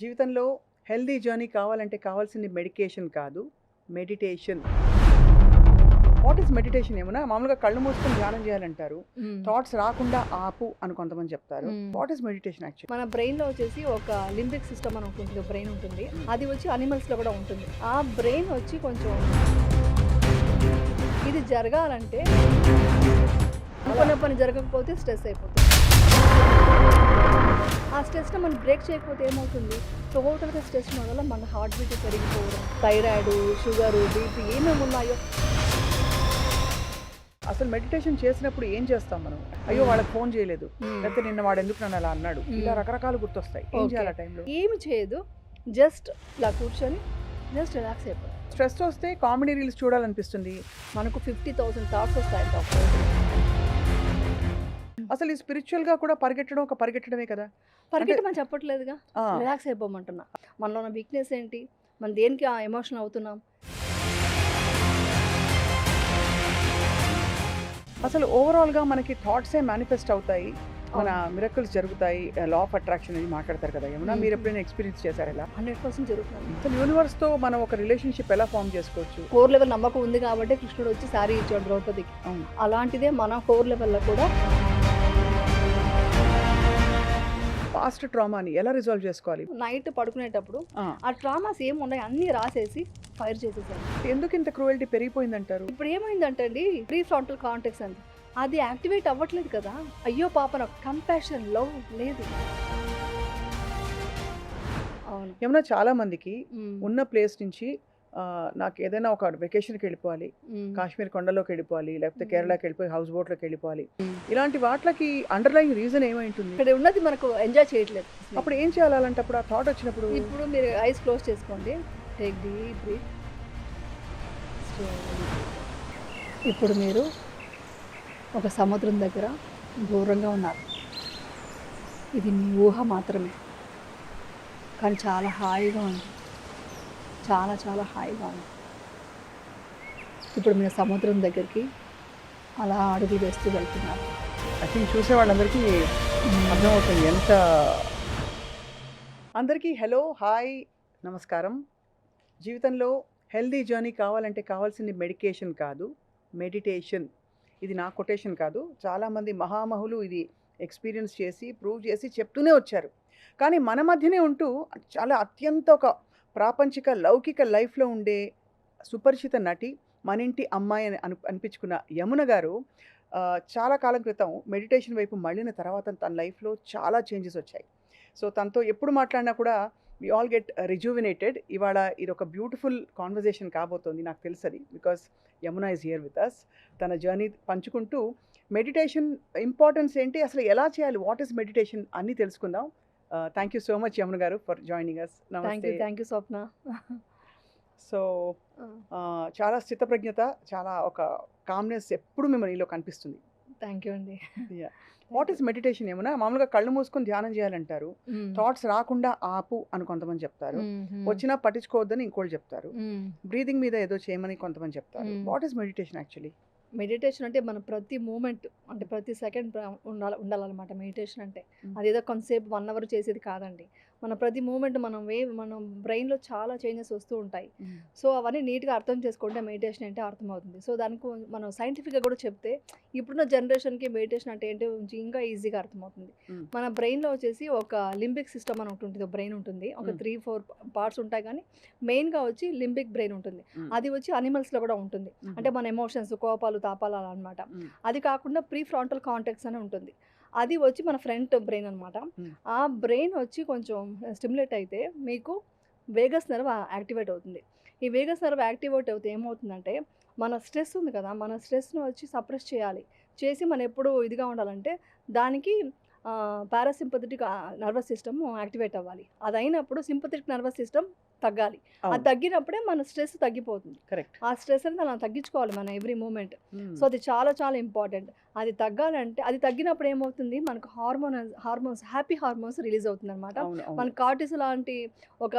జీవితంలో healthy journey కావాలంటే కావాల్సింది మెడికేషన్ కాదు, మెడిటేషన్. What is meditation? ఏమన్నా మామూలుగా కళ్ళు మూసుకొని ధ్యానం చేయాలంటారు. హ్మ్. థాట్స్ రాకుండా ఆపు అని కొంతమంది చెప్తారు. హ్మ్. What is meditation actually? మన బ్రెయిన్‌లో వచ్చేసి ఒక లింబిక్ సిస్టమ్ అని ఒకటి ఉంటుంది. బ్రెయిన్ ఉంటుంది. అది వచ్చి అనిమల్స్‌లో కూడా ఉంటుంది. ఆ బ్రెయిన్ వచ్చి కొంచెం ఇది జరగాలంటే అనుకున్న పని జరగకపోతే స్ట్రెస్ అయిపోతుంది. ఆ స్ట్రెస్‌ని మనం బ్రేక్ చేయకపోతే ఏమవుతుంది? టోటల్‌గా స్ట్రెస్ వల్ల మన హార్ట్ బీట్ పెరిగిపోవడం, థైరాయిడ్, షుగరు, బీపీ ఏమేమి ఉన్నాయో అసలు మెడిటేషన్ చేసినప్పుడు ఏం చేస్తాం మనం? అయ్యో వాళ్ళకి ఫోన్ చేయలేదు, లేకపోతే నిన్న వాడు ఎందుకు నన్ను అలా అన్నాడు, ఇలా రకరకాలు గుర్తొస్తాయి. ఏం ఓకే. చేయాలి ఆ టైంలో? ఏమి చేయదు. జస్ట్ ఇలా కూర్చొని జస్ట్ రిలాక్స్ అయిపోవాలి. స్ట్రెస్ వస్తే కామెడీ రీల్స్ చూడాలనిపిస్తుంది. మనకు 50,000 థాట్స్ వస్తాయంట ఒక రోజు. అసలు ఈ స్పిరిచువల్గా కూడా పరిగెట్టడం ఒక పరిగెట్టడమే కదా. పరిగెట్టమని చెప్పట్లేదుగా. ఆ, రిలాక్స్ అయిపోమంటున్నా. మనలో ఉన్న వీక్‌నెస్ ఏంటి? మనం దేనికి ఎమోషనల్ అవుతున్నాం? అసలు ఓవరాల్గా మనకి థాట్సే మేనిఫెస్ట్ అవుతాయి, మన మిరకల్స్ జరుగుతాయి, లా ఆఫ్ అట్రాక్షన్ అని మాట్లాడతారు కదా. ఏమన్నా మీరు ఎప్పుడైనా ఎక్స్పీరియన్స్ చేశారు ఇలా? 100% జరుగుతుంది. అసలు యూనివర్స్తో మనం ఒక రిలేషన్షిప్ ఎలా ఫామ్ చేసుకోవచ్చు? కోర్ లెవెల్ నమ్మకం ఉంది కాబట్టి కృష్ణుడు వచ్చి శారీ ఇచ్చాడు ద్రౌపదికి. అవును. అలాంటిదే మన కోర్ లెవెల్‌లో కూడా పాస్ట్ ట్రామాని ఎలా రిజాల్వ్ చేసుకోవాలి? నైట్ పడుకునేటప్పుడు ఆ, ఆ ట్రామాస్ ఏమున్నాయి అన్నీ రాసేసి ఫైర్ చేసేసాను. ఎందుకు ఇంత క్రూయల్టీ పెరిగిపోయిందంటారు? ఇప్పుడు ఏమైందంటే అండి ప్రీ ఫ్రంటల్ కార్టెక్స్ అని అది యాక్టివేట్ అవ్వట్లేదు కదా. అయ్యో పాప నాకు కంపాషన్ లవ్ లేదు. అవును. ఏమన్నా చాలా మందికి మ్మ్. ఉన్న ప్లేస్ నుంచి నాకు ఏదైనా ఒక వెకేషన్కి వెళ్ళిపోవాలి, మ్మ్. కాశ్మీర్ కొండలోకి వెళ్ళిపోవాలి, లేకపోతే మ్మ్. కేరళకి వెళ్ళిపోయి హౌస్ బోట్లోకి వెళ్ళిపోవాలి, మ్మ్. ఇలాంటి వాటికి అండర్లైన్ రీజన్ ఏమై ఉంటుంది? ఇక్కడ ఉన్నది మనకు ఎంజాయ్ చేయట్లేదు. అప్పుడు ఏం చేయాలంటే అప్పుడు ఆ థాట్ వచ్చినప్పుడు ఇప్పుడు మీరు ఐస్ క్లోజ్ చేసుకోండి. Take deep breath. ఇప్పుడు మీరు ఒక సముద్రం దగ్గర దూరంగా ఉన్నారు. ఇది మీ ఊహ మాత్రమే, కానీ చాలా హాయిగా ఉంది. చాలా చాలా హాయిగా ఉంది. ఇప్పుడు మీరు సముద్రం దగ్గరికి అలా అడుగులు వేస్తూ వెళ్తున్నారు. ఐ థింక్ చూసే వాళ్ళందరికీ అర్థమవుతుంది ఎంత. అందరికీ హలో, హాయ్, నమస్కారం. జీవితంలో హెల్దీ జర్నీ కావాలంటే కావాల్సింది మెడికేషన్ కాదు, మెడిటేషన్. ఇది నా కొటేషన్ కాదు, చాలామంది మహామహులు ఇది ఎక్స్పీరియన్స్ చేసి ప్రూవ్ చేసి చెప్తూనే వచ్చారు. కానీ మన మధ్యనే ఉంటూ చాలా అత్యంత ఒక ప్రాపంచిక లౌకిక లైఫ్లో ఉండే సుపరిచిత నటి, మన ఇంటి అమ్మాయి అని అనిపించుకున్న యమున గారు చాలా కాలం క్రితం మెడిటేషన్ వైపు మళ్ళిన తర్వాత తన లైఫ్లో చాలా చేంజెస్ వచ్చాయి. సో తనతో ఎప్పుడు మాట్లాడినా కూడా వి ఆల్ గెట్ రిజువినేటెడ్. ఇవాళ ఇది ఒక బ్యూటిఫుల్ కాన్వర్జేషన్ కాబోతోంది, నాకు తెలుసది, because Yamuna is here with us. తన జర్నీ పంచుకుంటూ మెడిటేషన్ ఇంపార్టెన్స్ ఏంటి, అసలు ఎలా చేయాలి, వాట్ ఈస్ మెడిటేషన్ అన్నీ తెలుసుకుందాం. Thank you so much Yamuna గారు ఫర్ జాయినింగ్ అస్. నమస్తే. Thank you Swapna. సో చాలా స్థితప్రజ్ఞత, చాలా ఒక కామ్నెస్ ఎప్పుడు మిమ్మల్ని నీలో కనిపిస్తుంది. థ్యాంక్ యూ అండి. What is meditation? ఏమన్నా మామూలుగా కళ్ళు మూసుకొని ధ్యానం చేయాలంటారు. థాట్స్ రాకుండా ఆపు అని కొంతమంది చెప్తారు. వచ్చినా పట్టించుకోవద్దని ఇంకోళ్ళు చెప్తారు. బ్రీదింగ్ మీద ఏదో చేయమని కొంతమంది చెప్తారు. What is meditation actually? Meditation అంటే మన ప్రతి మూమెంట్ అంటే ప్రతి సెకండ్ ఉండాలన్నమాట మెడిటేషన్ అంటే. అదేదో కొంతసేపు 1 అవర్ చేసేది కాదండి. మన ప్రతి మూమెంట్ మనం బ్రెయిన్లో చాలా చేంజెస్ వస్తూ ఉంటాయి. సో అవన్నీ నీట్గా అర్థం చేసుకుంటే మెడిటేషన్ అంటే అర్థమవుతుంది. సో దానికి మనం సైంటిఫిక్గా కూడా చెప్తే ఇప్పుడున్న జనరేషన్కి మెడిటేషన్ అంటే ఏంటో ఇంకా ఈజీగా అర్థమవుతుంది. మన బ్రెయిన్లో వచ్చేసి ఒక లింబిక్ సిస్టమ్ అని ఒకటి ఉంటుంది, బ్రెయిన్ ఉంటుంది. ఒక 3-4 పార్ట్స్ ఉంటాయి, కానీ మెయిన్గా వచ్చి లింబిక్ బ్రెయిన్ ఉంటుంది. అది వచ్చి అనిమల్స్లో కూడా ఉంటుంది. అంటే మన ఎమోషన్స్, కోపాలు, తాపాలు అలా అనమాట. అది కాకుండా ప్రీ ఫ్రంటల్ కార్టెక్స్ అని ఉంటుంది. అది వచ్చి మన ఫ్రంట్ బ్రెయిన్ అనమాట. ఆ బ్రెయిన్ వచ్చి కొంచెం స్టిమ్యులేట్ అయితే మీకు వేగస్ నర్వ్ యాక్టివేట్ అవుతుంది. ఈ వేగస్ నర్వ్ యాక్టివేట్ అవుతే ఏమవుతుందంటే మన స్ట్రెస్ ఉంది కదా, మన స్ట్రెస్ను వచ్చి సప్రెస్ చేయాలి. చేసి మనం ఎప్పుడు ఇదిగా ఉండాలంటే దానికి పారాసింపథెటిక్ నర్వస్ సిస్టమ్ యాక్టివేట్ అవ్వాలి. అది అయినప్పుడు సింపథెటిక్ నర్వస్ సిస్టమ్ తగ్గాలి. అది తగ్గినప్పుడే మన స్ట్రెస్ తగ్గిపోతుంది. కరెక్ట్. ఆ స్ట్రెస్ అనేది మనం తగ్గించుకోవాలి మన ఎవ్రీ మూమెంట్. సో అది చాలా చాలా ఇంపార్టెంట్. అది తగ్గాలంటే అది తగ్గినప్పుడు ఏమవుతుంది, మనకు హార్మోన్స్ హ్యాపీ హార్మోన్స్ రిలీజ్ అవుతుంది అనమాట. మన కార్టిసోల్ లాంటి ఒక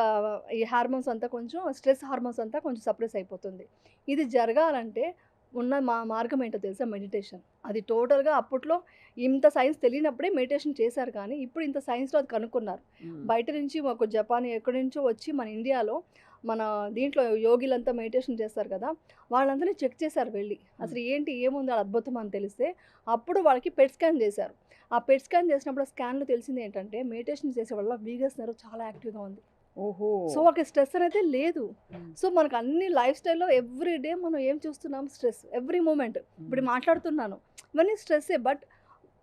ఈ హార్మోన్స్ అంతా కొంచెం స్ట్రెస్ హార్మోన్స్ అంతా కొంచెం సప్రెస్ అయిపోతుంది. ఇది జరగాలంటే ఉన్న మార్గం ఏంటో తెలుసా? మెడిటేషన్. అది టోటల్‌గా అప్పట్లో ఇంత సైన్స్ తెలియనప్పుడే మెడిటేషన్ చేశారు కానీ, ఇప్పుడు ఇంత సైన్స్‌లో అది కనుక్కున్నారు. బయట నుంచి ఒక జపాన్ ఎక్కడి నుంచో వచ్చి మన ఇండియాలో మన దీంట్లో యోగిలంతా మెడిటేషన్ చేస్తారు కదా! వాళ్ళందరిని చెక్ చేశారు వెళ్ళి. అసలు ఏంటి ఏముంది ఆడ అద్భుతం అని తెలిస్తే, అప్పుడు వాళ్ళకి పెట్ స్కాన్ చేశారు. ఆ పెట్ స్కాన్ చేసినప్పుడు ఆ స్కాన్‌లో తెలిసింది ఏంటంటే, మెడిటేషన్ చేసే వల్ల వీగస్ నెర్వ్ చాలా యాక్టివ్‌గా ఉంది. ఓహో! సో, వాళ్ళకి స్ట్రెస్ అనేది లేదు. హ్మ్. సో, మనకు అన్ని లైఫ్ స్టైల్‌లో ఎవ్రీ డే మనం ఏం చూస్తున్నాం? స్ట్రెస్. Every moment. ఇప్పుడు మాట్లాడుతున్నాను. ఇవన్నీ స్ట్రెస్సే. బట్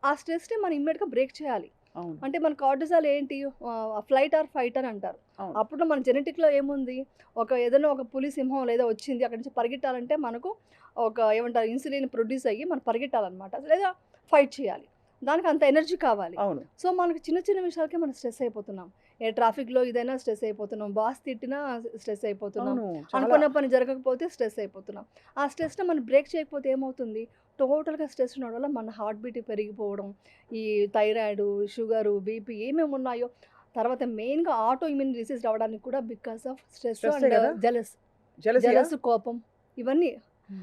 ఆ స్ట్రెస్‌ని మనం ఇమ్మీడియేట్‌గా బ్రేక్ చేయాలి. అవును. అంటే మన కార్టిజాల్ ఏంటి? ఫ్లైట్ ఆర్ ఫైట్ అని అంటారు. అవును. అప్పుడు మన జెనెటిక్‌లో ఏముంది? ఏదైనా ఒక పులి, సింహం లేదా వచ్చింది. అక్కడి నుంచి పరిగెట్టాలంటే మనకు ఏమంటారు? ఇన్సులిన్ ప్రొడ్యూస్ అయ్యి మనం పరిగెట్టాలన్నమాట. లేదా ఫైట్ చేయాలి. దానికి అంత ఎనర్జీ కావాలి. అవును. సో, మనకు చిన్న చిన్న విషయాలకే మనం స్ట్రెస్ అయిపోతున్నాం. ట్రాఫిక్‌లో ఇదైనా స్ట్రెస్ అయిపోతున్నాం. బాస్ తిట్టినా స్ట్రెస్ అయిపోతున్నాం. అవును. చాలా అనుకున్న పని జరగకపోతే స్ట్రెస్ అయిపోతున్నాం. ఆ స్ట్రెస్‌ని మనం బ్రేక్ చేయకపోతే ఏమవుతుంది? టోటల్‌గా స్ట్రెస్ ఉండడం వల్ల మన హార్ట్ బీట్ పెరిగిపోవడం, ఈ థైరాయిడ్, షుగరు, బీపీ ఏమేమి ఉన్నాయో, తర్వాత మెయిన్‌గా ఆటో ఇమ్యూన్ డిసీజ్ రావడానికి కూడా బికాస్ ఆఫ్ స్ట్రెస్ స్ట్రెస్సే అండ్ కదా! జెలసీయా? జలస్, కోపం ఇవన్నీ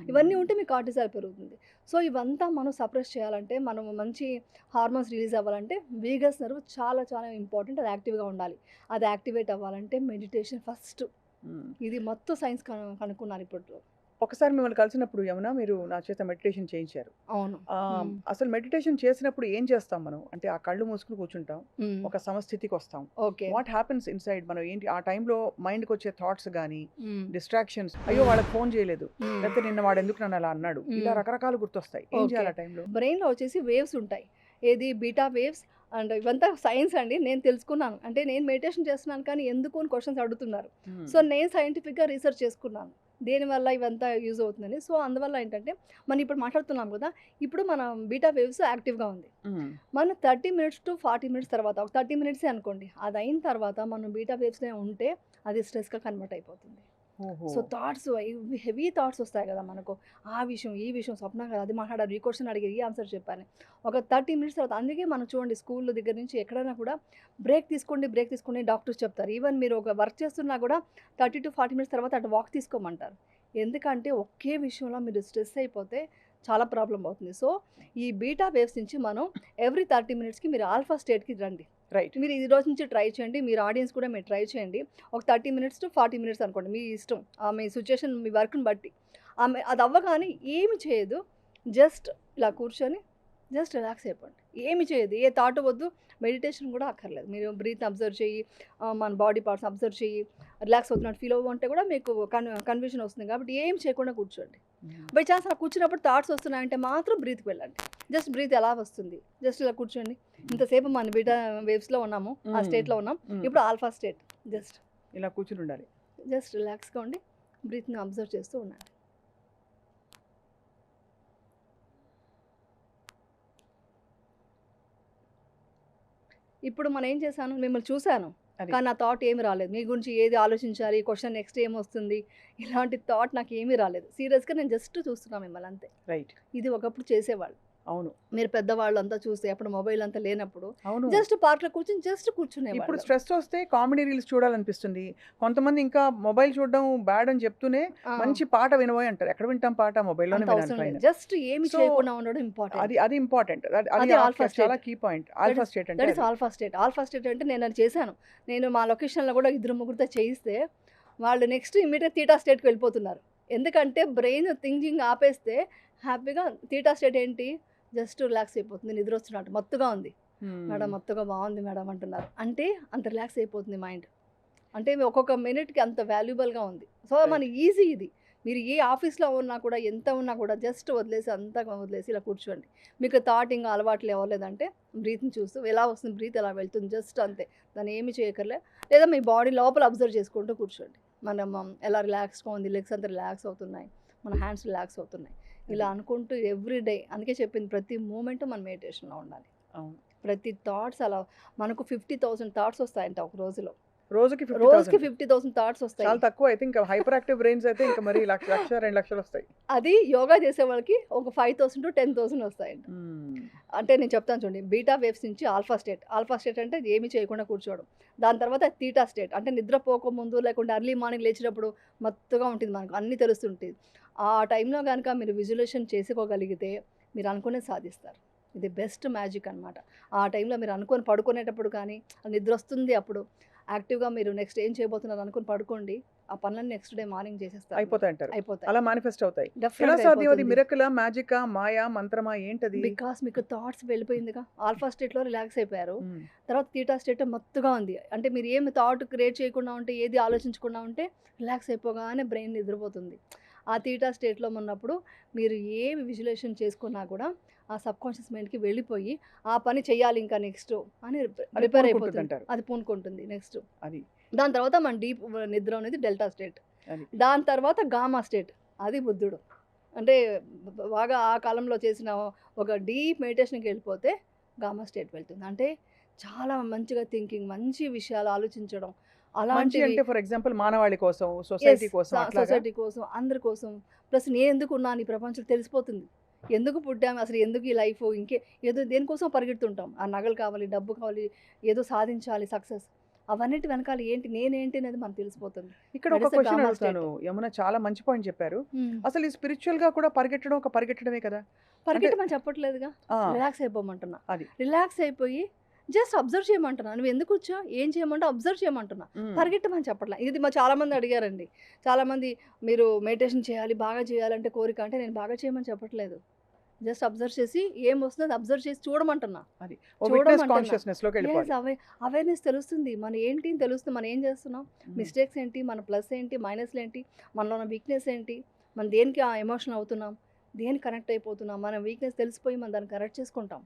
ఇవన్నీ హ్మ్. ఉంటే మీకు కార్టిజాల్ పెరుగుతుంది. సో, ఇవంతా మనం సప్రెస్ చేయాలంటే, మనం మంచి హార్మోన్స్ రిలీజ్ అవ్వాలంటే, వీగస్ నెర్వ్ చాలా చాలా ఇంపార్టెంట్. అది యాక్టివ్‌గా ఉండాలి. అది యాక్టివేట్ అవ్వాలంటే మెడిటేషన్ ఫస్ట్. హ్మ్. ఇది మొత్తం సైన్స్ కనుక్కున్నారు ఇప్పట్లో. ఒకసారి మిమ్మల్ని కలిసినప్పుడు యమున మీరు నా చేత మెడిటేషన్ చేయించారు. అవును. హ్మ్. అసలు మెడిటేషన్ చేసినప్పుడు ఏం చేస్తాం మనం? అంటే ఆ కళ్ళు మూసుకొని కూర్చుంటాం. హ్మ్. ఒక సమస్థితికొస్తాం. ఓకే. వాట్ హ్యాపెన్స్ ఇన్‌సైడ్ మనం ఏంటి ఆ టైంలో మైండ్‌కొచ్చే థాట్స్ గాని, హ్మ్. డిస్ట్రాక్షన్స్ అయ్యో! వాళ్ళకి ఫోన్ చేయలేదు. హ్మ్. లేకపోతే నిన్న వాడెందుకు నన్ను అలా అన్నాడు. ఇలా హ్మ్. రకరకాలు గుర్తొస్తాయి. ఏం ఓకే. చేయాలి ఆ టైంలో? బ్రెయిన్‌లో వచ్చేసి వేవ్స్ ఉంటాయి. ఏది బీటా వేవ్స్ అండ్ ఇవంతా సైన్స్ అండి. నేను తెలుసుకున్నాను. అంటే నేను మెడిటేషన్ చేస్తున్నాను కానీ ఎందుకు అని క్వెషన్స్ అడుగుతున్నారు. సో, హ్మ్. నేను సైంటిఫిక్‌గా రీసెర్చ్ చేసుకున్నాను. దేనివల్ల ఇవంతా యూజ్ అవుతుందని. సో, అందువల్ల ఏంటంటే మనం ఇప్పుడు మాట్లాడుతున్నాం కదా! ఇప్పుడు మన బీటా వేవ్స్ యాక్టివ్‌గా ఉంది. హ్మ్. మన 30 మినిట్స్ టు 40 మినిట్స్ తర్వాత ఒక 30 మినిట్సే అనుకోండి. అదయిన తర్వాత మనం బీటా వేవ్స్‌లో ఉంటే అది స్ట్రెస్‌గా కన్వర్ట్ అయిపోతుంది. ఓహో! సో, థాట్స్ హెవీ థాట్స్ వస్తాయి కదా మనకు. ఆ విషయం, ఈ విషయం స్వప్న కదా అది మాట్లాడారు. ఈ క్వెషన్ అడిగారు. ఈ ఆన్సర్ చెప్పాను. ఒక 30 మినిట్స్ తర్వాత అందుకే మనం చూడండి స్కూల్ దగ్గర నుంచి ఎక్కడైనా కూడా బ్రేక్ తీసుకోండి, బ్రేక్ తీసుకోండి డాక్టర్స్ చెప్తారు. ఈవెన్ మీరు ఒక వర్క్ చేస్తున్నా కూడా 30-40 మినిట్స్ తర్వాత అటు వాక్ తీసుకోమంటారు. ఎందుకంటే ఒకే విషయంలో మీరు స్ట్రెస్ అయిపోతే చాలా ప్రాబ్లమ్ అవుతుంది. సో, ఈ బీటా వేవ్స్ నుంచి మనం ఎవ్రీ 30 మినిట్స్‌కి మీరు ఆల్ఫా స్టేట్‌కి రండి. రైట్. మీరు ఈ రోజు నుంచి ట్రై చేయండి. మీరు ఆడియన్స్ కూడా మీరు ట్రై చేయండి. ఒక 30 మినిట్స్ టు 40 మినిట్స్ అనుకోండి. మీ ఇష్టం. మీ సిట్యుయేషన్, మీ వర్క్‌ని బట్టి. అది అవ్వగానే ఏమి చేయదు. జస్ట్ ఇలా కూర్చొని జస్ట్ రిలాక్స్ అయిపోండి. ఏమి చేయదు. ఏ థాట్ వద్దు. మెడిటేషన్ కూడా అక్కర్లేదు. మీరు బ్రీత్‌ని అబ్జర్వ్ చెయ్యి. మన బాడీ పార్ట్స్ అబ్జర్వ్ చెయ్యి. రిలాక్స్ అవుతున్నట్టు ఫీల్ అవ్వు అంటే కూడా మీకు కన్ఫ్యూజన్ వస్తుంది. కాబట్టి ఏం చేయకుండా కూర్చోండి. హ్మ్. బై చాన్స్ అలా కూర్చున్నప్పుడు థాట్స్ వస్తున్నాయంటే మాత్రం బ్రీత్‌కి వెళ్ళండి. జస్ట్ బ్రీత్ ఎలా వస్తుంది? జస్ట్ ఇలా కూర్చోండి. ఇంతసేపు మన బీటా వేవ్స్‌లో ఉన్నాము. ఆ హ్మ్. స్టేట్‌లో ఉన్నాం. హ్మ్. ఇప్పుడు ఆల్ఫా స్టేట్. జస్ట్ ఇలా కూర్చొని ఉండాలి. జస్ట్ రిలాక్స్‌గా ఉండి బ్రీత్‌ని అబ్జర్వ్ చేస్తూ ఉండండి. ఇప్పుడు మనం ఏం చేశాను? మిమ్మల్ని చూసాను. అది. కానీ నా థాట్ ఏమి రాలేదు. మీ గురించి ఏది ఆలోచించాలి? క్వెషన్ నెక్స్ట్ ఏమొస్తుంది? ఇలాంటి థాట్ నాకేమీ రాలేదు. సీరియస్‌గా నేను జస్ట్ చూస్తున్నా మిమ్మల్ని అంతే. రైట్. ఇది ఒకప్పుడు చేసేవాళ్ళు. అవును. మీరు పెద్దవాళ్ళంతా చూస్తే అప్పుడు మొబైల్ అంతా లేనప్పుడు అవును. జస్ట్ పార్క్‌లో కూర్చొని జస్ట్ ఇప్పుడు కూర్చునేవాళ్ళు. స్ట్రెస్ వస్తే కామెడీ రీల్స్ చూడాలనిపిస్తుంది. కొంతమంది ఇంకా మొబైల్ చూడడం బ్యాడ్ అని చెప్తూనే ఆ! మంచి పాట వినబోయ్ అంటారు. ఎక్కడ వింటాం పాట? మొబైల్‌లోనే అంత వినాలి అవసరం లేదు. ఫైన్. జస్ట్ ఏమి సో, చేయకుండా ఉండడం ఇంపార్టెంట్. అది ఇంపార్టెంట్. అది అది అది ఆల్ఫా చాలా state. Key point. That alpha is state అంటే దట్ ఈస్ అది. Alpha state. ఆల్ఫా స్టేట్ అంటే నేను అది చేశాను. నేను మా లొకేషన్‌లో కూడా ఇద్దరు ముగ్గురితో చేయిస్తే వాళ్ళు నెక్స్ట్ ఇమ్మీడియేట్ థీటా స్టేట్‌కి వెళ్ళిపోతున్నారు. ఎందుకంటే బ్రెయిన్ థింకింగ్ ఆపేస్తే హ్యాపీగా థీటా స్టేట్ ఏంటి? జస్ట్ రిలాక్స్ అయిపోతుంది. నిద్రొస్తున్నట్టు మత్తుగా ఉంది. మేడం హ్మ్. మత్తుగా బాగుంది మేడం అంటున్నారు. అంటే అంత రిలాక్స్ అయిపోతుంది మైండ్. అంటే ఒక్కొక్క మినిట్‌కి అంత వాల్యుబుల్‌గా ఉంది. సో, మన రైట్. ఈజీ ఇది. మీరు ఏ ఆఫీస్‌లో ఉన్నా కూడా, ఎంత ఉన్నా కూడా జస్ట్ వదిలేసి అంతా వదిలేసి ఇలా కూర్చోండి. మీకు థాట్ ఇంక అలవాట్లు అవ్వలేదంటే బ్రీత్‌ని చూస్తూ ఎలా వస్తుంది బ్రీత్ ఎలా వెళ్తుంది జస్ట్ అంతే. దాన్ని ఏమి చేయక్కర్లే. లేదా మీ బాడీ లోపల అబ్జర్వ్ చేసుకుంటూ కూర్చోండి. మనం ఎలా రిలాక్స్‌గా ఉంది. లెగ్స్ అంతా రిలాక్స్ అవుతున్నాయి. మన హ్యాండ్స్ రిలాక్స్ అవుతున్నాయి. ఇలా అది. అనుకుంటూ ఎవ్రీ డే అందుకే చెప్పింది ప్రతి మూమెంట్ మన మెడిటేషన్‌లో ఉండాలి. అవును. ప్రతి థాట్స్ అలా మనకు 50,000 థాట్స్ వస్తాయంట ఒక రోజులో. రోజుకి రోజుకి 50,000 50,000 థాట్స్ వస్తాయి. చాలా తక్కువ అయితే ఇంకా హైపర్ యాక్టివ్ బ్రెయిన్స్ అయితే ఇంకా మరి 1,00,000, 2,00,000 వస్తాయి. అది యోగా చేసే వాళ్ళకి ఒక 5,000-10,000 వస్తాయంట. హ్మ్. అంటే నేను చెప్తాను చూడండి. బీటా వేవ్స్ నుంచి ఆల్ఫా స్టేట్. ఆల్ఫా స్టేట్ అంటే ఏమి చేయకుండా కూర్చోవడం. దాని తర్వాత థీటా స్టేట్ అంటే నిద్రపోకముందు లేకుంటే ఎర్లీ మార్నింగ్ లేచినప్పుడు మత్తుగా ఉంటుంది మనకు. అన్నీ తెలుస్తుంటాయి. ఆ టైంలో కనుక మీరు విజువలైజేషన్ చేసుకోగలిగితే మీరు అనుకునేది సాధిస్తారు. ఇది బెస్ట్ మ్యాజిక్ అనమాట. ఆ టైంలో మీరు అనుకొని పడుకునేటప్పుడు కానీ, నిద్ర వస్తుంది అప్పుడు యాక్టివ్‌గా మీరు నెక్స్ట్ ఏం చేయబోతున్నారు అనుకుని పడుకోండి. ఆ పనులన్నీ నెక్స్ట్ డే మార్నింగ్ చేసేస్తారు. అయిపోతాయి అంటారు. అయిపోతాయి. అలా మేనిఫెస్ట్ అవుతాయి. ఎలా డెఫినెట్‌గా సాధ్యం అది? అయిపోతుంది. మిరకలా, మ్యాజికా, మాయా, మంత్రమా ఏంటది? బికాస్ మీకు థాట్స్ వెళ్ళిపోయిందిగా. ఆల్ఫా స్టేట్‌లో రిలాక్స్ అయిపోయారు. హ్మ్. తర్వాత తీటా స్టేట్ మత్తుగా ఉంది. అంటే మీరు ఏమి థాట్ క్రియేట్ చేయకుండా ఉంటే, ఏది ఆలోచించకుండా ఉంటే రిలాక్స్ అయిపోగానే బ్రెయిన్ నిద్రపోతుంది. ఆ తీటా స్టేట్‌లో ఉన్నప్పుడు మీరు ఏమి విజువలైజేషన్ చేసుకున్నా కూడా ఆ సబ్‌కాన్షియస్ మైండ్‌కి వెళ్ళిపోయి ఆ పని చేయాలి ఇంకా నెక్స్ట్ అని అది ప్రిపేర్ అయిపోతుంది. పూనుకుంటుందంటారు. అది పూనుకుంటుంది నెక్స్ట్. అది. దాని తర్వాత మన డీప్ నిద్ర అనేది డెల్టా స్టేట్. అది. దాని తర్వాత గామా స్టేట్. అది బుద్ధుడు. అంటే బాగా ఆ కాలంలో చేసిన ఒక డీప్ మెడిటేషన్‌కి వెళ్ళిపోతే గామా స్టేట్ వెళ్తుంది. అంటే చాలా మంచిగా థింకింగ్, మంచి విషయాలు ఆలోచించడం. మంచి అలాంటివి అంటే ఫర్ ఎగ్జాంపుల్ మానవాళి కోసం, యెస్. సొసైటీ కోసం అట్లాగా? సొసైటీ కోసం, అందరి కోసం. ప్లస్ నేనెందుకున్నాను ఈ ప్రపంచంలో తెలిసిపోతుంది. ఎందుకు పుట్టాము? అసలు ఎందుకు ఈ లైఫ్? ఏదో దేనికోసం పరిగెడుతుంటాం. ఆ నగలు కావాలి, డబ్బు కావాలి, ఏదో సాధించాలి సక్సెస్. అవన్నిటి వెనకాల ఏంటి, నేనేంటి అనేది మనకు తెలిసిపోతుంది. ఇక్కడ దట్ ఒక ఈస్ ద క్వెషన్ గామా అడుగుతాను. స్టేట్. యమున చాలా మంచి పాయింట్ చెప్పారు. హ్మ్. అసలు ఈ స్పిరిచువల్‌గా కూడా పరిగెట్టడం ఒక పరిగెట్టడమే కదా! అంటే పరిగెట్టమని చెప్పట్లేదుగా. ఆ! రిలాక్స్ అయిపోమంటున్నా. అది. రిలాక్స్ అయిపోయి జస్ట్ అబ్జర్వ్ చేయమంటున్నా. నువ్వు ఎందుకు వచ్చావు? ఏం చేయమంటావు? అబ్జర్వ్ చేయమంటున్నా. హ్మ్. పరిగెట్టమని చెప్పట్లా. ఇది చాలామంది అడిగారండి. చాలామంది మీరు మెడిటేషన్ చేయాలి, బాగా చేయాలంటే కోరిక అంటే నేను బాగా చేయమని చెప్పట్లేదు. జస్ట్ అబ్జర్వ్ చేసి ఏమొస్తుందో అది అబ్జర్వ్ చేసి చూడమంటున్నా. అది. ఓ విట్‌నెస్ చూడమంటున్నా. కాన్షియస్‌నెస్‌లోకి యెస్. వెళ్ళిపోవాలి. అవేర్‌నెస్ తెలుస్తుంది. మనం ఏంటి అని తెలుస్తుంది. మనం ఏం చేస్తున్నాం? హ్మ్. మిస్టేక్స్ ఏంటి? మన ప్లస్ ఏంటి? మైనస్‌లు ఏంటి? మనలో ఉన్న వీక్‌నెస్ ఏంటి? మనం దేనికి ఎమోషనల్ అవుతున్నాం? దేనికి కనెక్ట్ అయిపోతున్నాం? మన వీక్‌నెస్ తెలిసిపోయి మనం దాన్ని కరెక్ట్ చేసుకుంటాం.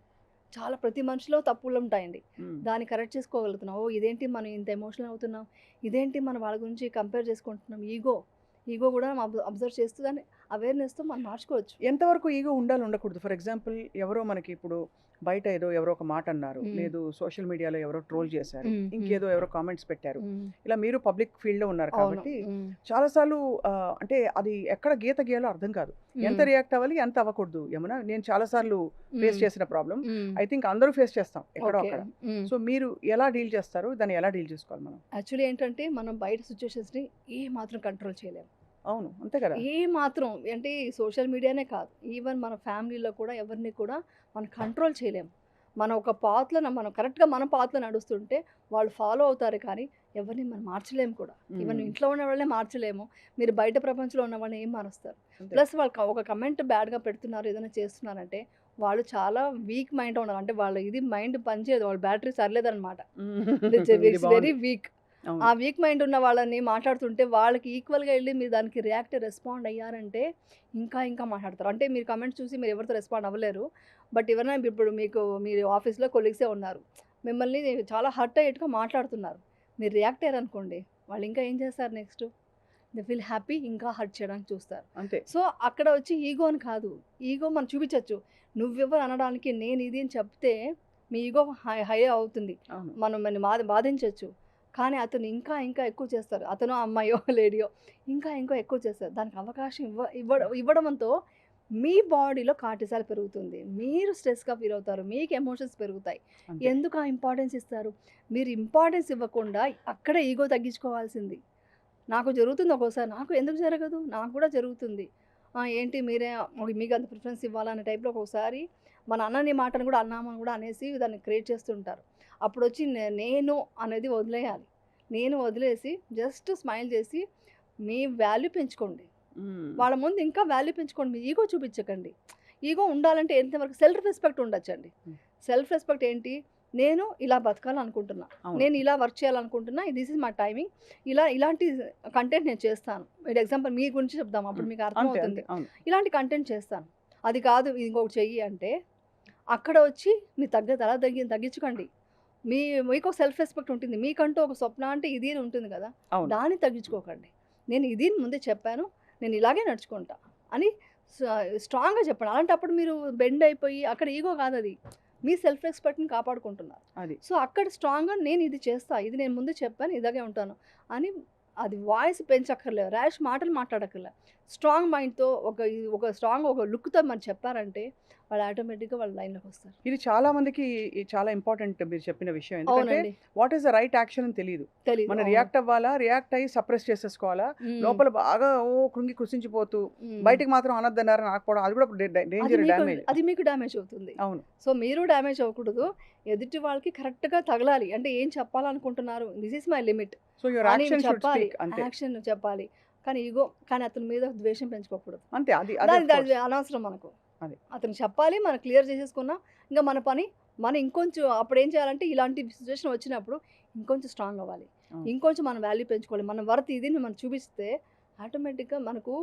చాలా ప్రతి మనిషిలో తప్పులుంటాయండి. హ్మ్. దాన్ని కరెక్ట్ చేసుకోగలుగుతున్నాం. ఓహ్! ఇదేంటి మనం ఇంత ఎమోషనల్ అవుతున్నాం? ఇదేంటి మనం వాళ్ళ గురించి కంపేర్ చేసుకుంటున్నాం? ఈగో కూడా అబ్జర్వ్ చేస్తూ దాన్ని అవేర్‌నెస్‌తో మనం మార్చుకోవచ్చు. ఎంతవరకు ఈగో ఉండాలి, ఉండకూడదు? ఫర్ ఎగ్జాంపుల్ ఎవరో మనకి ఇప్పుడు బయట ఎవరో ఒక మాట అన్నారు. హ్మ్. లేదు సోషల్ మీడియాలో ఎవరో ట్రోల్ చేశారు. హ్మ్. హ్మ్. ఇంకేదో ఎవరో కామెంట్స్ పెట్టారు. హ్మ్. ఇలా మీరు పబ్లిక్ ఫీల్డ్‌లో ఉన్నారు అవును. కాబట్టి హ్మ్. చాలా సార్లు అంటే అది ఎక్కడ గీత గీయాలో అర్థం కాదు. ఎంత హ్మ్. రియాక్ట్ అవ్వాలి, ఎంత అవ్వకూడదు యమున? నేను చాలా సార్లు ఫేస్ హ్మ్. చేసిన ప్రాబ్లమ్. హ్మ్. ఐ థింక్ అందరూ ఫేస్ చేస్తాం ఎక్కడో ఓకే. అక్కడ. హ్మ్. సో మీరు ఎలా డీల్ చేస్తారు? దాన్ని ఎలా డీల్ చేసుకోవాలి మనం? యాక్చువల్లీ ఏంటంటే మనం బయట సిట్యుయేషన్స్‌ని ఏమాత్రం కంట్రోల్ చేయలేము. అవును. అంతే కదా! ఏమాత్రం అంటే సోషల్ మీడియానే కాదు. ఈవెన్ మన ఫ్యామిలీలో కూడా ఎవరిని కూడా మనం కంట్రోల్ చేయలేము. మనం ఒక మనం కరెక్ట్‌గా మన పాత్‌లో నడుస్తుంటే వాళ్ళు ఫాలో అవుతారు కానీ ఎవరిని మనం మార్చలేము కూడా. ఈవెన్ హ్మ్. ఇంట్లో ఉన్న వాళ్ళనే మార్చలేము. మీరు బయట ప్రపంచంలో ఉన్న వాళ్ళని ఏం మారుస్తారు? అంతే. ప్లస్ వాళ్ళు ఒక కమెంట్ బ్యాడ్‌గా పెడుతున్నారు, ఏదైనా చేస్తున్నారంటే వాళ్ళు చాలా వీక్ మైండ్‌తో ఉన్నారు. అంటే వాళ్ళ మైండ్ పనిచేయదు. వాళ్ళ బ్యాటరీ సరిలేదనమాట. ఇట్స్ ఇది వెరీ బావుంది. వీక్. అవును. ఆ వీక్ మైండ్ ఉన్న వాళ్ళని మాట్లాడుతుంటే వాళ్ళకి ఈక్వల్‌గా ఎళ్లి మీరు దానికి రెస్పాండ్ అయ్యారంటే ఇంకా మాట్లాడతారు. అంటే మీరు కామెంట్స్ చూసి మీరు ఎవరితో రెస్పాండ్ అవ్వలేరు. బట్ ఎవరైనా ఇప్పుడు మీరు ఆఫీస్‌లో కొలీగ్సే ఉన్నారు. మిమ్మల్ని చాలా హర్ట్ అయ్యేట్టుగా మాట్లాడుతున్నారు. మీరు రియాక్ట్ అయ్యారనుకోండి, వాళ్ళు ఇంకా ఏం చేస్తారు నెక్స్ట్? దే ఫీల్ హ్యాపీ, ఇంకా హర్ట్ చేయడానికి చూస్తారు. అంతే. సో, అక్కడ వచ్చి ఈగో అని కాదు. ఈగో మనం చూపించొచ్చు. నువ్వెవరు అనడానికి నేను ఇది అని చెప్తే మీ ఈగో హై అవుతుంది. అవును. మనం బాధించొచ్చు. కానీ అతను ఇంకా ఎక్కువ చేస్తారు. అతనో, అమ్మాయో, లేడీయో ఇంకా ఎక్కువ చేస్తారు. దానికి అవకాశం ఇవ్వడంతో మీ బాడీలో కార్టిసాల్ పెరుగుతుంది. మీరు స్ట్రెస్‌గా ఫీల్ అవుతారు. మీకు ఎమోషన్స్ పెరుగుతాయి. అంతే. ఎందుకు ఆ ఇంపార్టెన్స్ ఇస్తారు? మీరు ఇంపార్టెన్స్ ఇవ్వకుండా అక్కడే ఈగో తగ్గించుకోవాల్సింది. నాకు జరుగుతుంది ఒక్కోసారి. నాకు ఎందుకు జరగదు? నాకు కూడా జరుగుతుంది. ఏంటి మీకు అంత ప్రిఫరెన్స్ ఇవ్వాలా అనే టైప్‌లో ఒక్కొక్కసారి మన అన్నని మాటను కూడా అన్నామని కూడా అనేసి దాన్ని క్రియేట్ చేస్తుంటారు. అప్పుడొచ్చి నేను అనేది వదిలేయాలి. నేను వదిలేసి జస్ట్ స్మైల్ చేసి మీ వాల్యూ పెంచుకోండి. హ్మ్. వాళ్ళ ముందు ఇంకా వాల్యూ పెంచుకోండి. మీ ఈగో చూపించకండి. ఈగో ఉండాలంటే ఎంతవరకు సెల్ఫ్ రెస్పెక్ట్ ఉండొచ్చండి. హ్మ్. సెల్ఫ్ రెస్పెక్ట్ ఏంటి? నేను ఇలా బతకాలనుకుంటున్నా. అవును. నేను ఇలా వర్క్ చేయాలనుకుంటున్నా. This is my timing. ఇలాంటి కంటెంట్ నేను చేస్తాను. మీరు ఎగ్జాంపుల్ మీ గురించి చెప్దాం. అప్పుడు హ్మ్. మీకు అంతే. అర్థమవుతుంది. అంతే. అవును. ఇలాంటి కంటెంట్ చేస్తాను. అది కాదు ఇంకొకటి చెయ్యి అంటే, అక్కడ వచ్చి మీరు తగ్గించుకోండి. మీకు సెల్ఫ్ రెస్పెక్ట్ ఉంటుంది. మీకంటూ ఒక స్వప్న అంటే ఇది అని ఉంటుంది కదా! అవును. దాన్ని తగ్గించుకోకండి. నేను ఇది ముందే చెప్పాను. నేను ఇలాగే నడుచుకుంటా అని స్ట్రాంగ్‌గా చెప్పండి. అలాంటప్పుడు మీరు బెండ్ అయిపోయి అక్కడ ఈగో కాదది. మీ సెల్ఫ్ రెస్పెక్ట్‌ని కాపాడుకుంటున్నారు. అది. సో, అక్కడ స్ట్రాంగ్‌గా నేను ఇది చేస్తా. ఇది నేను ముందే చెప్పాను. ఇలాగే ఉంటాను అని అది వాయిస్ పెంచక్కర్లేదు. ర్యాష్ మాటలు మాట్లాడక్కర్లే. స్ట్రాంగ్ మైండ్తో ఒక స్ట్రాంగ్ ఒక లుక్తో మనం చెప్పారంటే వాళ్ళు ఆటోమేటిక్గా వాళ్ళ లైన్లోకి వస్తారు. ఇది చాలా మందికి చాలా ఇంపార్టెంట్ మీరు చెప్పిన విషయం. ఎందుకంటే అవునండి. What is the right action అని తెలియదు. తెలీదు. మనం అవును. రియాక్ట్ అవ్వాలా, రియాక్ట్ అయ్యి సప్రెస్ చేసేసుకోవాలా, లోపల బాగా కృంగి కృషించిపోతూ బయటికి మాత్రం అనొద్దన్నారు ఆకపోవడం, అది కూడా డేంజర్, డ్యామేజ్. అది మీకు డ్యామేజ్ అవుతుంది. అవును. సో మీరు డ్యామేజ్ అవ్వకూడదు. ఎదుటి వాళ్ళకి కరెక్ట్గా తగలాలి. అంటే ఏం చెప్పాలనుకుంటున్నారు, this is my limit so your అని యాక్షన్ షుడ్ చెప్పాలి. స్పీక్. అంతే యాక్షన్ చెప్పాలి. కానీ అతని మీద ద్వేషం పెంచుకోకూడదు. అంతే. అది అది of దాని course. అనవసరం మనకు. అది. అతను చెప్పాలి, మనం క్లియర్ చేసేసుకున్నాం. ఇంకా మన పని మనం ఇంకొంచెం అప్పుడు ఏం చేయాలంటే ఇలాంటి సిచ్యువేషన్ వచ్చినప్పుడు ఇంకొంచెం స్ట్రాంగ్ అవ్వాలి. అవును. ఇంకొంచెం మన వాల్యూ పెంచుకోవాలి. మన వర్త్ ఇది మనం చూపిస్తే ఆటోమేటిక్గా మనకు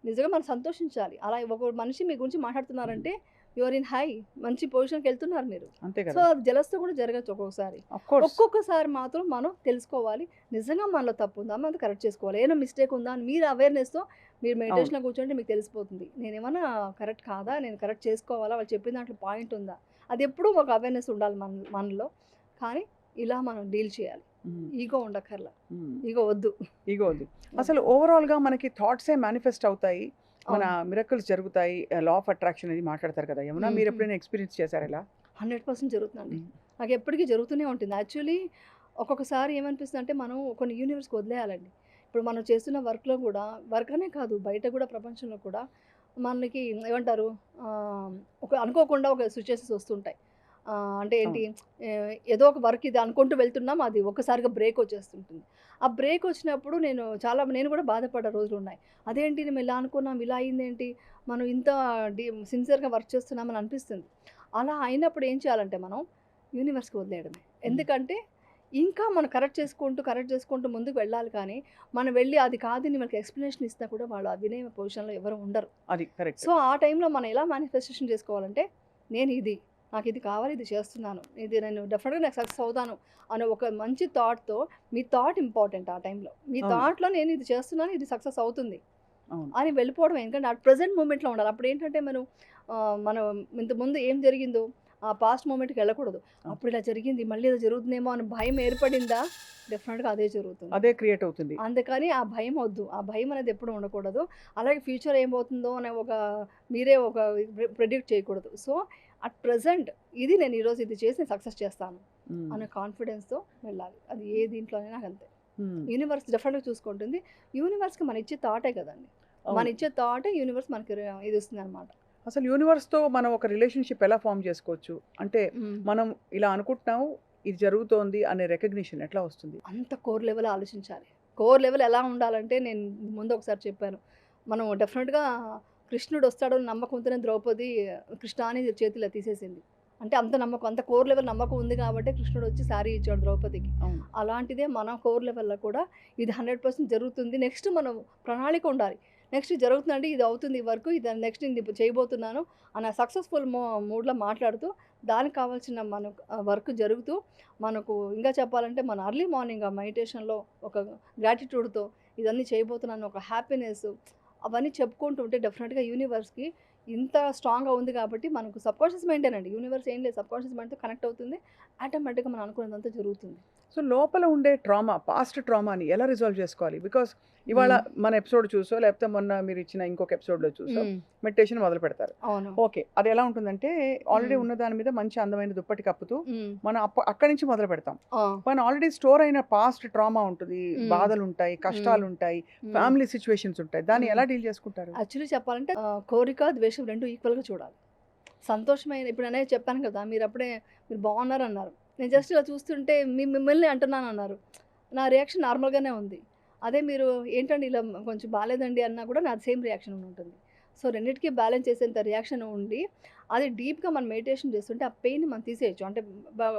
నిజంగా మనం సంతోషించాలి. అలా ఒక మనిషి మీ గురించి మాట్లాడుతున్నారంటే యువర్ ఇన్ హై, మంచి పొజిషన్కి వెళ్తున్నారు మీరు. అంతే సో కదా. జలస్తో కూడా జరగచ్చు ఒక్కొక్కసారి. Of course. ఒక్కొక్కసారి మాత్రం మనం తెలుసుకోవాలి, నిజంగా మనలో తప్పు ఉందా, మనం కరెక్ట్ చేసుకోవాలి. ఏమైనా మిస్టేక్ ఉందా అని మీరు అవేర్నెస్తో మీరు మెడిటేషన్లో కూర్చోంటే మీకు తెలిసిపోతుంది. నేనేమన్నా కరెక్ట్ కాదా, నేను కరెక్ట్ చేసుకోవాలా, వాళ్ళు చెప్పిన దాంట్లో పాయింట్ ఉందా, అది ఎప్పుడూ ఒక అవేర్నెస్ ఉండాలి మనలో. కానీ ఇలా మనం డీల్ చేయాలి. ఈగో ఉండక్కర్లా, ఈగో వద్దు. ఈగో వద్దు. అసలు ఓవరాల్గా మనకి థాట్సే మేనిఫెస్ట్ అవుతాయి, మన మిరకల్స్ జరుగుతాయి. లా ఆఫ్ అట్రాక్షన్ అనేది మాట్లాడతారు కదా యమున, మీరు ఎప్పుడైనా ఎక్స్పీరియన్స్ చేశారు ఇలా? 100% జరుగుతుందండి. నాకు ఎప్పటికీ జరుగుతూనే ఉంటుంది. యాక్చువల్లీ ఒక్కొక్కసారి ఏమనిపిస్తుంది అంటే మనం కొన్ని యూనివర్స్కి వదిలేయాలండి. ఇప్పుడు మనం చేస్తున్న వర్క్లో కూడా, వర్క్ అనే కాదు బయట కూడా ప్రపంచంలో కూడా మనకి ఏమంటారు ఒక అనుకోకుండా ఒక సిచ్యువేషన్స్ వస్తుంటాయి. అంటే ఏంటి, ఏదో ఒక వర్క్ ఇది అనుకుంటూ వెళ్తున్నాం, అది ఒక్కసారిగా బ్రేక్ వచ్చేస్తుంటుంది. ఆ బ్రేక్ వచ్చినప్పుడు నేను కూడా బాధపడ్డ రోజులు ఉన్నాయి. అదేంటి మేము ఇలా అనుకున్నాం, ఇలా అయిందేంటి, మనం ఇంత సిన్సియర్గా వర్క్ చేస్తున్నామని అనిపిస్తుంది. అలా అయినప్పుడు ఏం చేయాలంటే మనం యూనివర్స్కి వదిలేయడమే. ఎందుకంటే ఇంకా మనం కరెక్ట్ చేసుకుంటూ ముందుకు వెళ్ళాలి. కానీ మనం వెళ్ళి అది కాదని మనకి ఎక్స్ప్లెనేషన్ ఇస్తా కూడా వాళ్ళు వినే పొజిషన్లో ఎవరు ఉండరు. అది కరెక్ట్. సో ఆ టైంలో మనం ఎలా మేనిఫెస్టేషన్ చేసుకోవాలంటే, నాకు ఇది కావాలి, ఇది చేస్తున్నాను, నేను డెఫినెట్గా నాకు సక్సెస్ అవుతాను అనే ఒక మంచి థాట్తో, మీ థాట్ ఇంపార్టెంట్ ఆ టైంలో. మీ థాట్లో నేను ఇది చేస్తున్నాను, ఇది సక్సెస్ అవుతుంది అని వెళ్ళిపోవడం. ఎందుకంటే ఆ ప్రజెంట్ మూమెంట్లో ఉండాలి. అప్పుడు ఏంటంటే మనం ఇంతకుముందు ఏం జరిగిందో ఆ పాస్ట్ మూమెంట్కి వెళ్ళకూడదు. అప్పుడు ఇలా జరిగింది, మళ్ళీ ఇలా జరుగుతుందేమో అని భయం ఏర్పడిందా, డెఫినెట్గా అదే జరుగుతుంది, అదే క్రియేట్ అవుతుంది. అందుకని ఆ భయం వద్దు. ఆ భయం అనేది ఎప్పుడు ఉండకూడదు. అలాగే ఫ్యూచర్ ఏమవుతుందో అనే మీరే ప్రెడిక్ట్ చేయకూడదు. సో అట్ ప్రజెంట్ నేను ఈరోజు ఇది చేసి సక్సెస్ చేస్తాను అనే కాన్ఫిడెన్స్తో వెళ్ళాలి. అది ఏ దీంట్లోనే నాకు అంతే. యూనివర్స్ డెఫినెట్గా చూసుకుంటుంది. యూనివర్స్కి మన ఇచ్చే థాటే కదండి, మన ఇచ్చే థాటే యూనివర్స్ మనకి ఇది ఇస్తుంది అనమాట. అసలు యూనివర్స్తో మనం ఒక రిలేషన్షిప్ ఎలా ఫామ్ చేసుకోవచ్చు అంటే, మనం ఇలా అనుకుంటున్నాము, ఇది జరుగుతోంది అనే రికగ్నిషన్ ఎట్లా వస్తుంది? అంత కోర్ లెవెల్ ఆలోచించాలి. కోర్ లెవెల్ ఎలా ఉండాలంటే, నేను ముందు ఒకసారి చెప్పాను, మనం డెఫినెట్గా కృష్ణుడు వస్తాడు నమ్మకంతోనే ద్రౌపది కృష్ణాని చేతిలో తీసేసింది. అంటే అంత నమ్మకం, అంత కోర్ లెవెల్ నమ్మకం ఉంది కాబట్టి కృష్ణుడు వచ్చి శారీ ఇచ్చాడు ద్రౌపదికి. అలాంటిదే మన కోర్ లెవెల్లో కూడా ఇది 100% జరుగుతుంది. నెక్స్ట్ మనం ప్రణాళిక ఉండాలి. నెక్స్ట్ జరుగుతుందండి, ఇది అవుతుంది ఈ వర్క్, ఇది నెక్స్ట్ ఇది చేయబోతున్నాను అన్న సక్సెస్ఫుల్ మూడ్లో మాట్లాడుతూ, దానికి కావాల్సిన వర్క్ జరుగుతూ, మనకు ఇంకా చెప్పాలంటే మన అర్లీ మార్నింగ్ ఆ మెడిటేషన్లో ఒక గ్రాటిట్యూడ్తో ఇదన్నీ చేయబోతున్నాను, ఒక హ్యాపీనెస్, అవన్నీ చెప్పుకుంటూ ఉంటే డెఫినెట్గా యూనివర్స్కి ఇంత స్ట్రాంగ్గా ఉంది కాబట్టి మనకు సబ్కాన్షియస్ మైండేనండి. యూనివర్స్ ఏం లేదు, సబ్కాన్షియస్ మైండ్తో కనెక్ట్ అవుతుంది, ఆటోమేటిక్గా మనం అనుకున్నదంతా జరుగుతుంది. సో లోపల ఉండే పాస్ట్ ట్రామాని ఎలా రిజాల్వ్ చేసుకోవాలి? బికాస్ ఇవాళ మన ఎపిసోడ్ చూసో, లేకపోతే మొన్న మీరు ఇచ్చిన ఇంకొక ఎపిసోడ్లో చూసో మెడిటేషన్ మొదలు పెడతారు. ఓకే, అది ఎలా ఉంటుందంటే ఆల్రెడీ ఉన్న దాని మీద మంచి అందమైన దుప్పటి కప్పుతూ మనం అక్కడి నుంచి మొదలు పెడతాం. మన ఆల్రెడీ స్టోర్ అయిన పాస్ట్ ట్రామా ఉంటుంది, బాధలు ఉంటాయి, కష్టాలు ఉంటాయి, ఫ్యామిలీ సిచ్యువేషన్స్ ఉంటాయి. దాన్ని ఎలా డీల్ చేసుకుంటారు? యాక్చువల్లీ చెప్పాలంటే కోరిక ద్వేషం రెండు ఈక్వల్గా చూడాలి. సంతోషమైన, ఇప్పుడు అనేది చెప్పాను కదా, మీరు బాగున్నారు అన్నారు, నేను జస్ట్ ఇలా చూస్తుంటే మిమ్మల్ని అంటున్నాను అన్నారు, నా రియాక్షన్ నార్మల్గానే ఉంది. అదే మీరు ఏంటండి ఇలా కొంచెం బాగాలేదండి అన్నా కూడా నాది సేమ్ రియాక్షన్ ఉంటుంది. సో రెండింటికి బ్యాలెన్స్ చేసేంత రియాక్షన్ ఉండి, అది డీప్గా మనం మెడిటేషన్ చేస్తుంటే ఆ పెయిన్ మనం తీసేయచ్చు. అంటే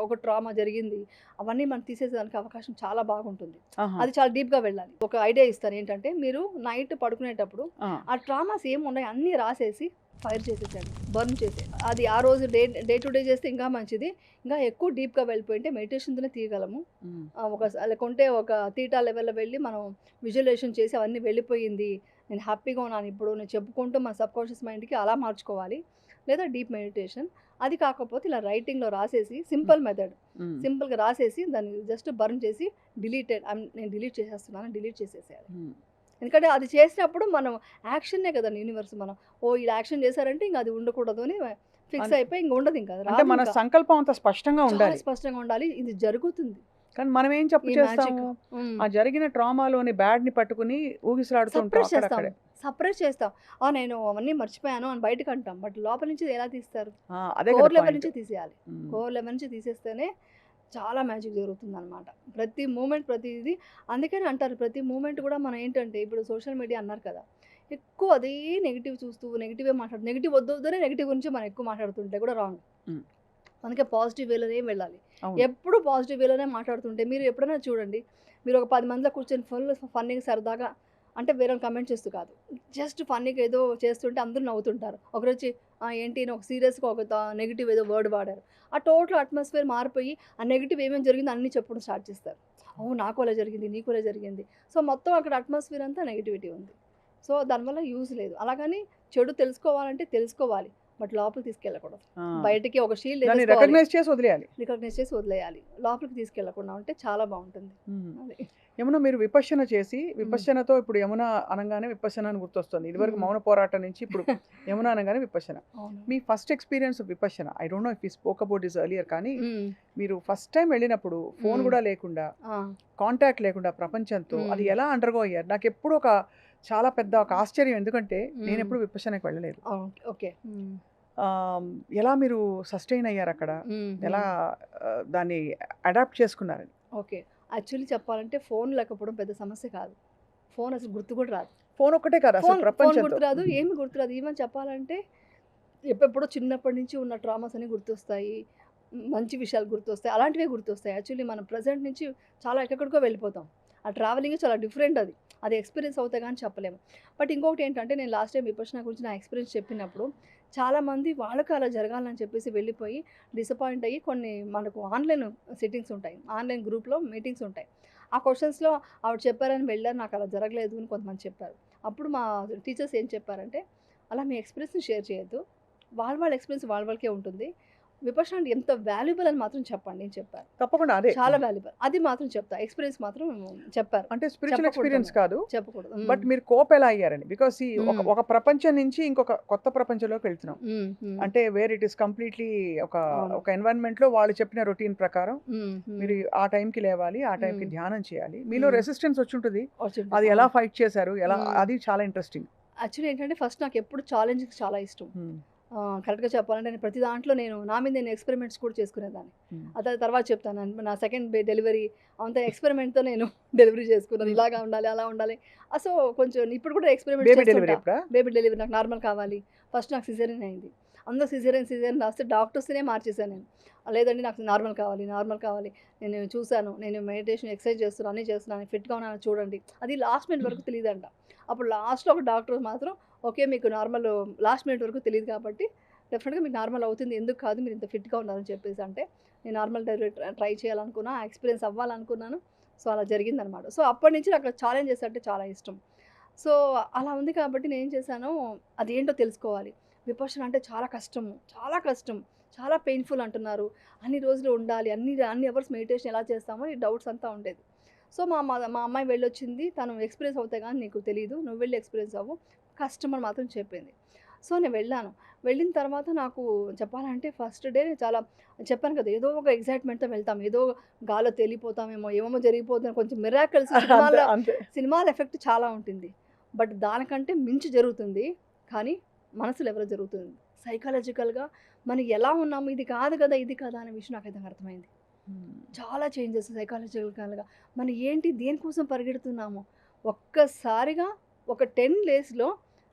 ఒక ట్రామా జరిగింది, అవన్నీ మనం తీసేసేదానికి అవకాశం చాలా బాగుంటుంది. అది చాలా డీప్గా వెళ్ళాలి. ఒక ఐడియా ఇస్తాను ఏంటంటే, మీరు నైట్ పడుకునేటప్పుడు ఆ ట్రామాస్ ఏమున్నాయి అన్నీ రాసేసి ఫైర్ చేసేసండి, బర్న్ చేసేది. అది ఆ రోజు డే టు డే చేస్తే ఇంకా మంచిది. ఇంకా ఎక్కువ డీప్గా వెళ్ళిపోయింటే మెడిటేషన్తోనే తీయగలము. లేకుంటే ఒక తీటా లెవెల్లో వెళ్ళి మనం విజువలైజేషన్ చేసి అవన్నీ వెళ్ళిపోయింది, నేను హ్యాపీగా ఉన్నాను ఇప్పుడు, నేను చెప్పుకుంటూ మన సబ్కాన్షియస్ మైండ్కి అలా మార్చుకోవాలి. లేదా డీప్ మెడిటేషన్, అది కాకపోతే ఇలా రైటింగ్లో రాసేసి, సింపుల్ మెథడ్, సింపుల్గా రాసేసి దాన్ని జస్ట్ బర్న్ చేసి నేను డిలీట్ చేసేస్తున్నాను, డిలీట్ చేసేసేయాలి. ఎందుకంటే అది చేసినప్పుడు మనం యాక్షనే కదండి యూనివర్స్. మనం ఇలా యాక్షన్ చేశారంటే ఇంక అది ఉండకూడదు అని ఫిక్స్ అన్ అయిపోయి ఇంక ఉండదు, ఇంకా అది అంటే రాదు మన ఇంకా. సంకల్పం అంత స్పష్టంగా చాలా ఉండాలి. స్పష్టంగా ఉండాలి. ఇది జరుగుతుంది. కానీ మనం ఏం ఈ మ్యాజిక్. చేస్తాము? ఆ జరిగిన ట్రామాలోని బ్యాడ్‌ని పట్టుకొని ఊగిసలాడుతూ ఉంటాం సప్రెస్ చేస్తాం. అక్కడక్కడే. సప్రెస్ చేస్తాం. నేను అవన్నీ మర్చిపోయాను అని బయటకంటాం. బట్ లోపల నుంచి ఎలా తీస్తారు? అదే కదా కోర్ లెవెల్ పాయింట్. నుంచి తీసేయాలి. హ్మ్. కోర్ లెవెల్ నుంచి తీసేస్తేనే చాలా మ్యాజిక్ జరుగుతుందనమాట. ప్రతి మూమెంట్ ప్రతిది. అందుకని అంటారు ప్రతి మూమెంట్ కూడా మనం ఏంటంటే ఇప్పుడు సోషల్ మీడియా అన్నారు కదా! ఎక్కువ అదే నెగెటివ్ చూస్తూ నెగెటివే నెగెటివ్ వద్దొద్దనే నెగెటివ్ గురించి మనం ఎక్కువ మాట్లాడుతుంటే కూడా రాంగ్. హ్మ్. అందుకే పాజిటివ్ వేలోనే వెళ్ళాలి. అవును. ఎప్పుడు పాజిటివ్ వేలోనే మాట్లాడుతుంటే మీరు ఎప్పుడైనా చూడండి. మీరు ఒక 10 మందిలో కూర్చొని ఫుల్ ఫన్నీగా సరదాగా అంటే వేరేని కమెంట్ చేస్తూ కాదు. జస్ట్ ఫన్నీగా ఏదో చేస్తుంటే అందరూ నవ్వుతుంటారు. ఒకరొచ్చి ఏంటి అని ఒక సీరియస్‌గా ఒక నెగెటివ్ ఏదో వర్డ్ వాడారు. ఆ టోటల్ అట్మాస్ఫియర్ మారిపోయి ఆ నెగెటివ్ ఏమేమి జరిగిందో అన్నీ చెప్పడం స్టార్ట్ చేస్తారు. అవును నాకు అలా జరిగింది, నీకు అలా జరిగింది. సో, మొత్తం అక్కడ అట్మాస్ఫియర్ అంతా నెగటివిటీ ఉంది. సో, దానివల్ల యూజ్ లేదు. అలాగని చెడు తెలుసుకోవాలంటే తెలుసుకోవాలి. బట్ లోపలికి తీసుకెళ్ళకూడదు. ఆ! బయటికి ఒక షీల్డ్ దాన్ని ఏసేసుకోవాలి. రికగ్నైజ్ చేసి వదిలేయాలి. రికగ్నైజ్ చేసి వదిలేయాలి. లోపలికి తీసుకెళ్ళకుండా ఉంటే చాలా బావుంటుంది. హ్మ్. అది. యమున మీరు విపశ్యన చేసి, హ్మ్. విపశ్యనతో ఇప్పుడు యమున అనంగానే విపశ్యన అని గుర్తొస్తుంది. ఇదివరకు హ్మ్. మౌన పోరాటం నుంచి ఇప్పుడు యమున అనగానే విపశ్యన. అవును. మీ first experience Vipassana I don't know if you spoke about this earlier కానీ హ్మ్. మీరు ఫస్ట్ టైమ్ వెళ్ళినప్పుడు ఫోన్ హ్మ్. గూడా లేకుండా, ఆ! కాంటాక్ట్ లేకుండా ప్రపంచంతో అది హ్మ్. ఎలా అండర్‌గో అయ్యారు? నాకెప్పుడు ఒక చాలా పెద్ద ఒక ఆశ్చర్యం. ఎందుకంటే హ్మ్. నేనెప్పుడు విపశ్యనకి వెళ్ళలేదు. ఓకే. హ్మ్. ఆహ్, ఎలా మీరు సస్టెయిన్ అయ్యారక్కడ? హ్మ్. ఎలా హ్మ్. దాన్ని అడాప్ట్ చేసుకున్నారు? ఓకే. యాక్చువల్లీ చెప్పాలంటే ఫోన్ లేకపోవడం పెద్ద సమస్య కాదు. ఫోన్ అసలు గుర్తు కూడా రాదు. ఫోన్ ఒక్కటే కాదు అసలు ఫోన్ ఫోన్ ప్రపంచంతో. గుర్తురాదు. ఏమి గుర్తురాదు. ఈవెన్ చెప్పాలంటే ఎప్పుడెప్పుడో చిన్నప్పటి నుంచి ఉన్న ట్రామాస్ అన్నీ గుర్తొస్తాయి. మంచి విషయాలు గుర్తొస్తాయి. అలాంటివే గుర్తొస్తాయి. యాక్చువల్లీ మనం ప్రెజెంట్ నుంచి చాలా ఎక్కడికో వెళ్ళిపోతాం. ఆ ట్రావెలింగే చాలా డిఫరెంట్ అది. అది ఎక్స్‌పీరియన్స్ అవుతే గాని చెప్పలేము. బట్ ఇంకొకటి ఏంటంటే నేను లాస్ట్ టైమ్ విపశ్యన గురించి నా ఎక్స్‌పీరియన్స్ చెప్పినప్పుడు చాలామంది వాళ్ళకి అలా జరగాలని చెప్పేసి వెళ్ళిపోయి డిసప్పాయింట్ అయ్యి కొన్ని మనకు ఆన్‌లైన్ సిట్టింగ్స్ ఉంటాయి. ఆన్‌లైన్ గ్రూప్‌లో మీటింగ్స్ ఉంటాయి. ఆ క్వెషన్స్‌లో ఆవిడ చెప్పారని వెళ్ళాను. నాకు అలా జరగలేదు అని కొంతమంది చెప్పారు. అప్పుడు మా టీచర్స్ ఏం చెప్పారంటే, "అలా మీ ఎక్స్‌పీరియన్స్‌ని షేర్ చేయొద్దు. వాళ్ళ ఎక్స్‌పీరియన్స్ వాళ్ళకే ఉంటుంది. విపశ్యన అంటే ఎంత వాల్యుబుల్ అని మాత్రం చెప్పండి" అని చెప్పారు. తప్పకుండా అదే. చాలా వాల్యుబుల్. అది మాత్రం చెప్తా. ఎక్స్‌పీరియన్స్ మాత్రం చెప్పారు. అంటే స్పిరిచ్యువల్ చెప్పకూడదు ఎక్స్‌పీరియన్స్ అన్నారు. కాదు. చెప్పకూడదు. బట్ హ్మ్. మీరు కోప్ ఎలా అయ్యారని. బికాజ్ సీ ఒక హ్మ్. ఒక ప్రపంచం నుంచి ఇంకొక కొత్త ప్రపంచంలోకి వెళ్తున్నాం. హ్మ్. హ్మ్. అంటే వేర్ ఇట్ ఈస్ కంప్లీట్‌లీ ఒక అవును. ఒక ఎన్వైర్న్‌మెంట్‌లో వాళ్ళు చెప్పిన రొటీన్ ప్రకారం హ్మ్. హ్మ్. మీరు ఆ టైంకి లేవాలి. ఆ టైంకి హ్మ్. ధ్యానం చేయాలి. మీలో హ్మ్. రెసిస్టెన్స్ వచ్చుంటది. వచ్చింటది. అది ఎలా అవును. ఫైట్ చేశారు? ఎలా హ్మ్. అది చాలా ఇంట్రెస్టింగ్. యాక్చువల్లీ ఏంటంటే ఫస్ట్ నాకెప్పుడు ఛాలెంజింగ్స్ చాలా ఇష్టం. హ్మ్. కరెక్ట్‌గా చెప్పాలంటే నేను ప్రతి దాంట్లో నా మీద నేను ఎక్స్‌పెరిమెంట్స్ కూడా చేసుకునేదాన్ని. హ్మ్. అది తర్వాత చెప్తాను. నా సెకండ్ డెలివరీ అంతా ఎక్స్‌పెరిమెంట్‌తో నేను డెలివరీ చేసుకున్నాను. హ్మ్. ఇలాగా ఉండాలి, అలా ఉండాలి. సో, కొంచెం ఇప్పుడు కూడా ఎక్స్‌పెరిమెంట్స్ బేబీ డెలివరీ చేస్తుంటా. అప్పుడా? బేబీ డెలివరీ నాకు నార్మల్ కావాలి. ఫస్ట్ నాకు సిజేరియన్ అయింది. అందరూ సిజేరియన్ రాస్తే డాక్టర్స్‌నే మార్చేసాను నేను. లేదండి నాకు నార్మల్ కావాలి, నార్మల్ కావాలి. నేను చూసాను. నేను మెడిటేషన్, ఎక్సర్సైజ్ చేస్తున్నాను, అన్నీ చేస్తున్నాను. ఫిట్‌గా ఉన్నాను చూడండి. అది లాస్ట్ మినిట్ వరకు తెలీదంట. అప్పుడు లాస్ట్‌లో ఒక డాక్టర్ మాత్రం ఓకే. మీకు నార్మల్ లాస్ట్ మినిట్ వరకు తెలీదు కాబట్టి డెఫినిట్‌గా మీకు నార్మల్ అవుతుంది. ఎందుకు కాదు మీరు ఇంత ఫిట్‌గా ఉన్నారని చెప్పేసి అంటే, నేను నార్మల్ డెలివరీ ట్రై చేయాలనుకున్నా, ఆ ఎక్స్‌పీరియన్స్ అవ్వాలనుకున్నాను. సో, అలా జరిగిందనమాట. సో, అప్పటినుంచి నాకు ఛాలెంజెస్ అంటే చాలా ఇష్టం. సో, అలా ఉంది కాబట్టి నేనేం చేశాను, అదేంటో తెలుసుకోవాలి. విపశ్యన అంటే చాలా కష్టము, చాలా కష్టం, చాలా పెయిన్‌ఫుల్ అంటున్నారు. అన్ని రోజులు ఉండాలి, అన్ని అవర్స్ మెడిటేషన్ ఎలా చేస్తామో ఈ డౌట్స్ అంతా ఉండేది. సో, మా అమ్మాయి వెళ్ళొచ్చింది. తను ఎక్స్‌పీరియన్స్ అవుతే గాని నీకు తెలీదు. నువ్వు వెళ్లి ఎక్స్‌పీరియన్స్ అవ్వు. కష్టం అని మాత్రం చెప్పింది. సో, నేను వెళ్ళాను. వెళ్ళిన తర్వాత నాకు చెప్పాలంటే ఫస్ట్ డే చాలా చెప్పాను కదా! ఏదో ఒక ఎక్సైట్‌మెంట్‌తో వెళ్తాం. ఏదో గాల్లో తేలిపోతామేమో, ఏమేమో జరిగిపోతుంది. కొంచెం మిరాకిల్స్ అంతే. సినిమాల్లో అంతే. సినిమాల ఎఫెక్ట్ చాలా ఉంటుంది. బట్ దానికంటే మించి జరుగుతుంది. కానీ మనసు లెవెల్‌లో జరుగుతుంది. సైకాలజికల్‌గా మనం ఎలా ఉన్నాము, ఇది కాదు కదా! ఇది కదా! అనే విషయం నాకైతే అర్థమైంది. హ్మ్. చాలా చేంజెస్ సైకాలజికల్‌గా. మనం ఏంటి దేనికోసం పరిగెడుతున్నాము? ఒక్కసారిగా ఒక 10 డేస్‌లో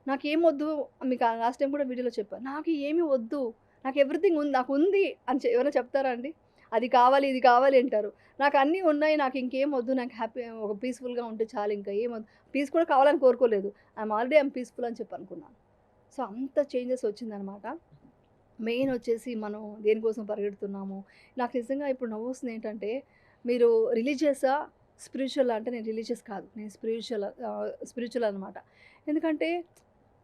నాకేమొద్దు మీకు లాస్ట్ టైమ్ కూడా వీడియోలో చెప్పా. నాకు ఏమి వద్దు. నాకు ఎవ్రీథింగ్ ఉంది. నాకుంది అని ఎవరైనా చెప్తారా అండి? అది కావాలి, ఇది కావాలి అంటారు. నాకు అన్నీ ఉన్నాయి. నాకు ఇంకేం వద్దు. నాకు హ్యాపీ ఒక పీస్‌ఫుల్‌గా ఉంటే చాలు ఇంకా ఏమొద్దు. పీస్ కూడా కావాలని కోరుకోలేదు. ఐయామ్ పీస్‌ఫుల్ అని చెప్పి అనుకున్నాను. సో, అంత చేంజెస్ వచ్చిందనమాట. మెయిన్ వచ్చేసి మనం దేనికోసం పరిగెడుతున్నాము. నాకు నిజంగా ఇప్పుడు నవ్వొస్తుందేంటంటే, మీరు రిలీజియస్సా? స్పిరిచ్యువలా? అంటే నేను రిలీజియస్ కాదు. నేను స్పిరిచ్యువల్ అనమాట. ఎందుకంటే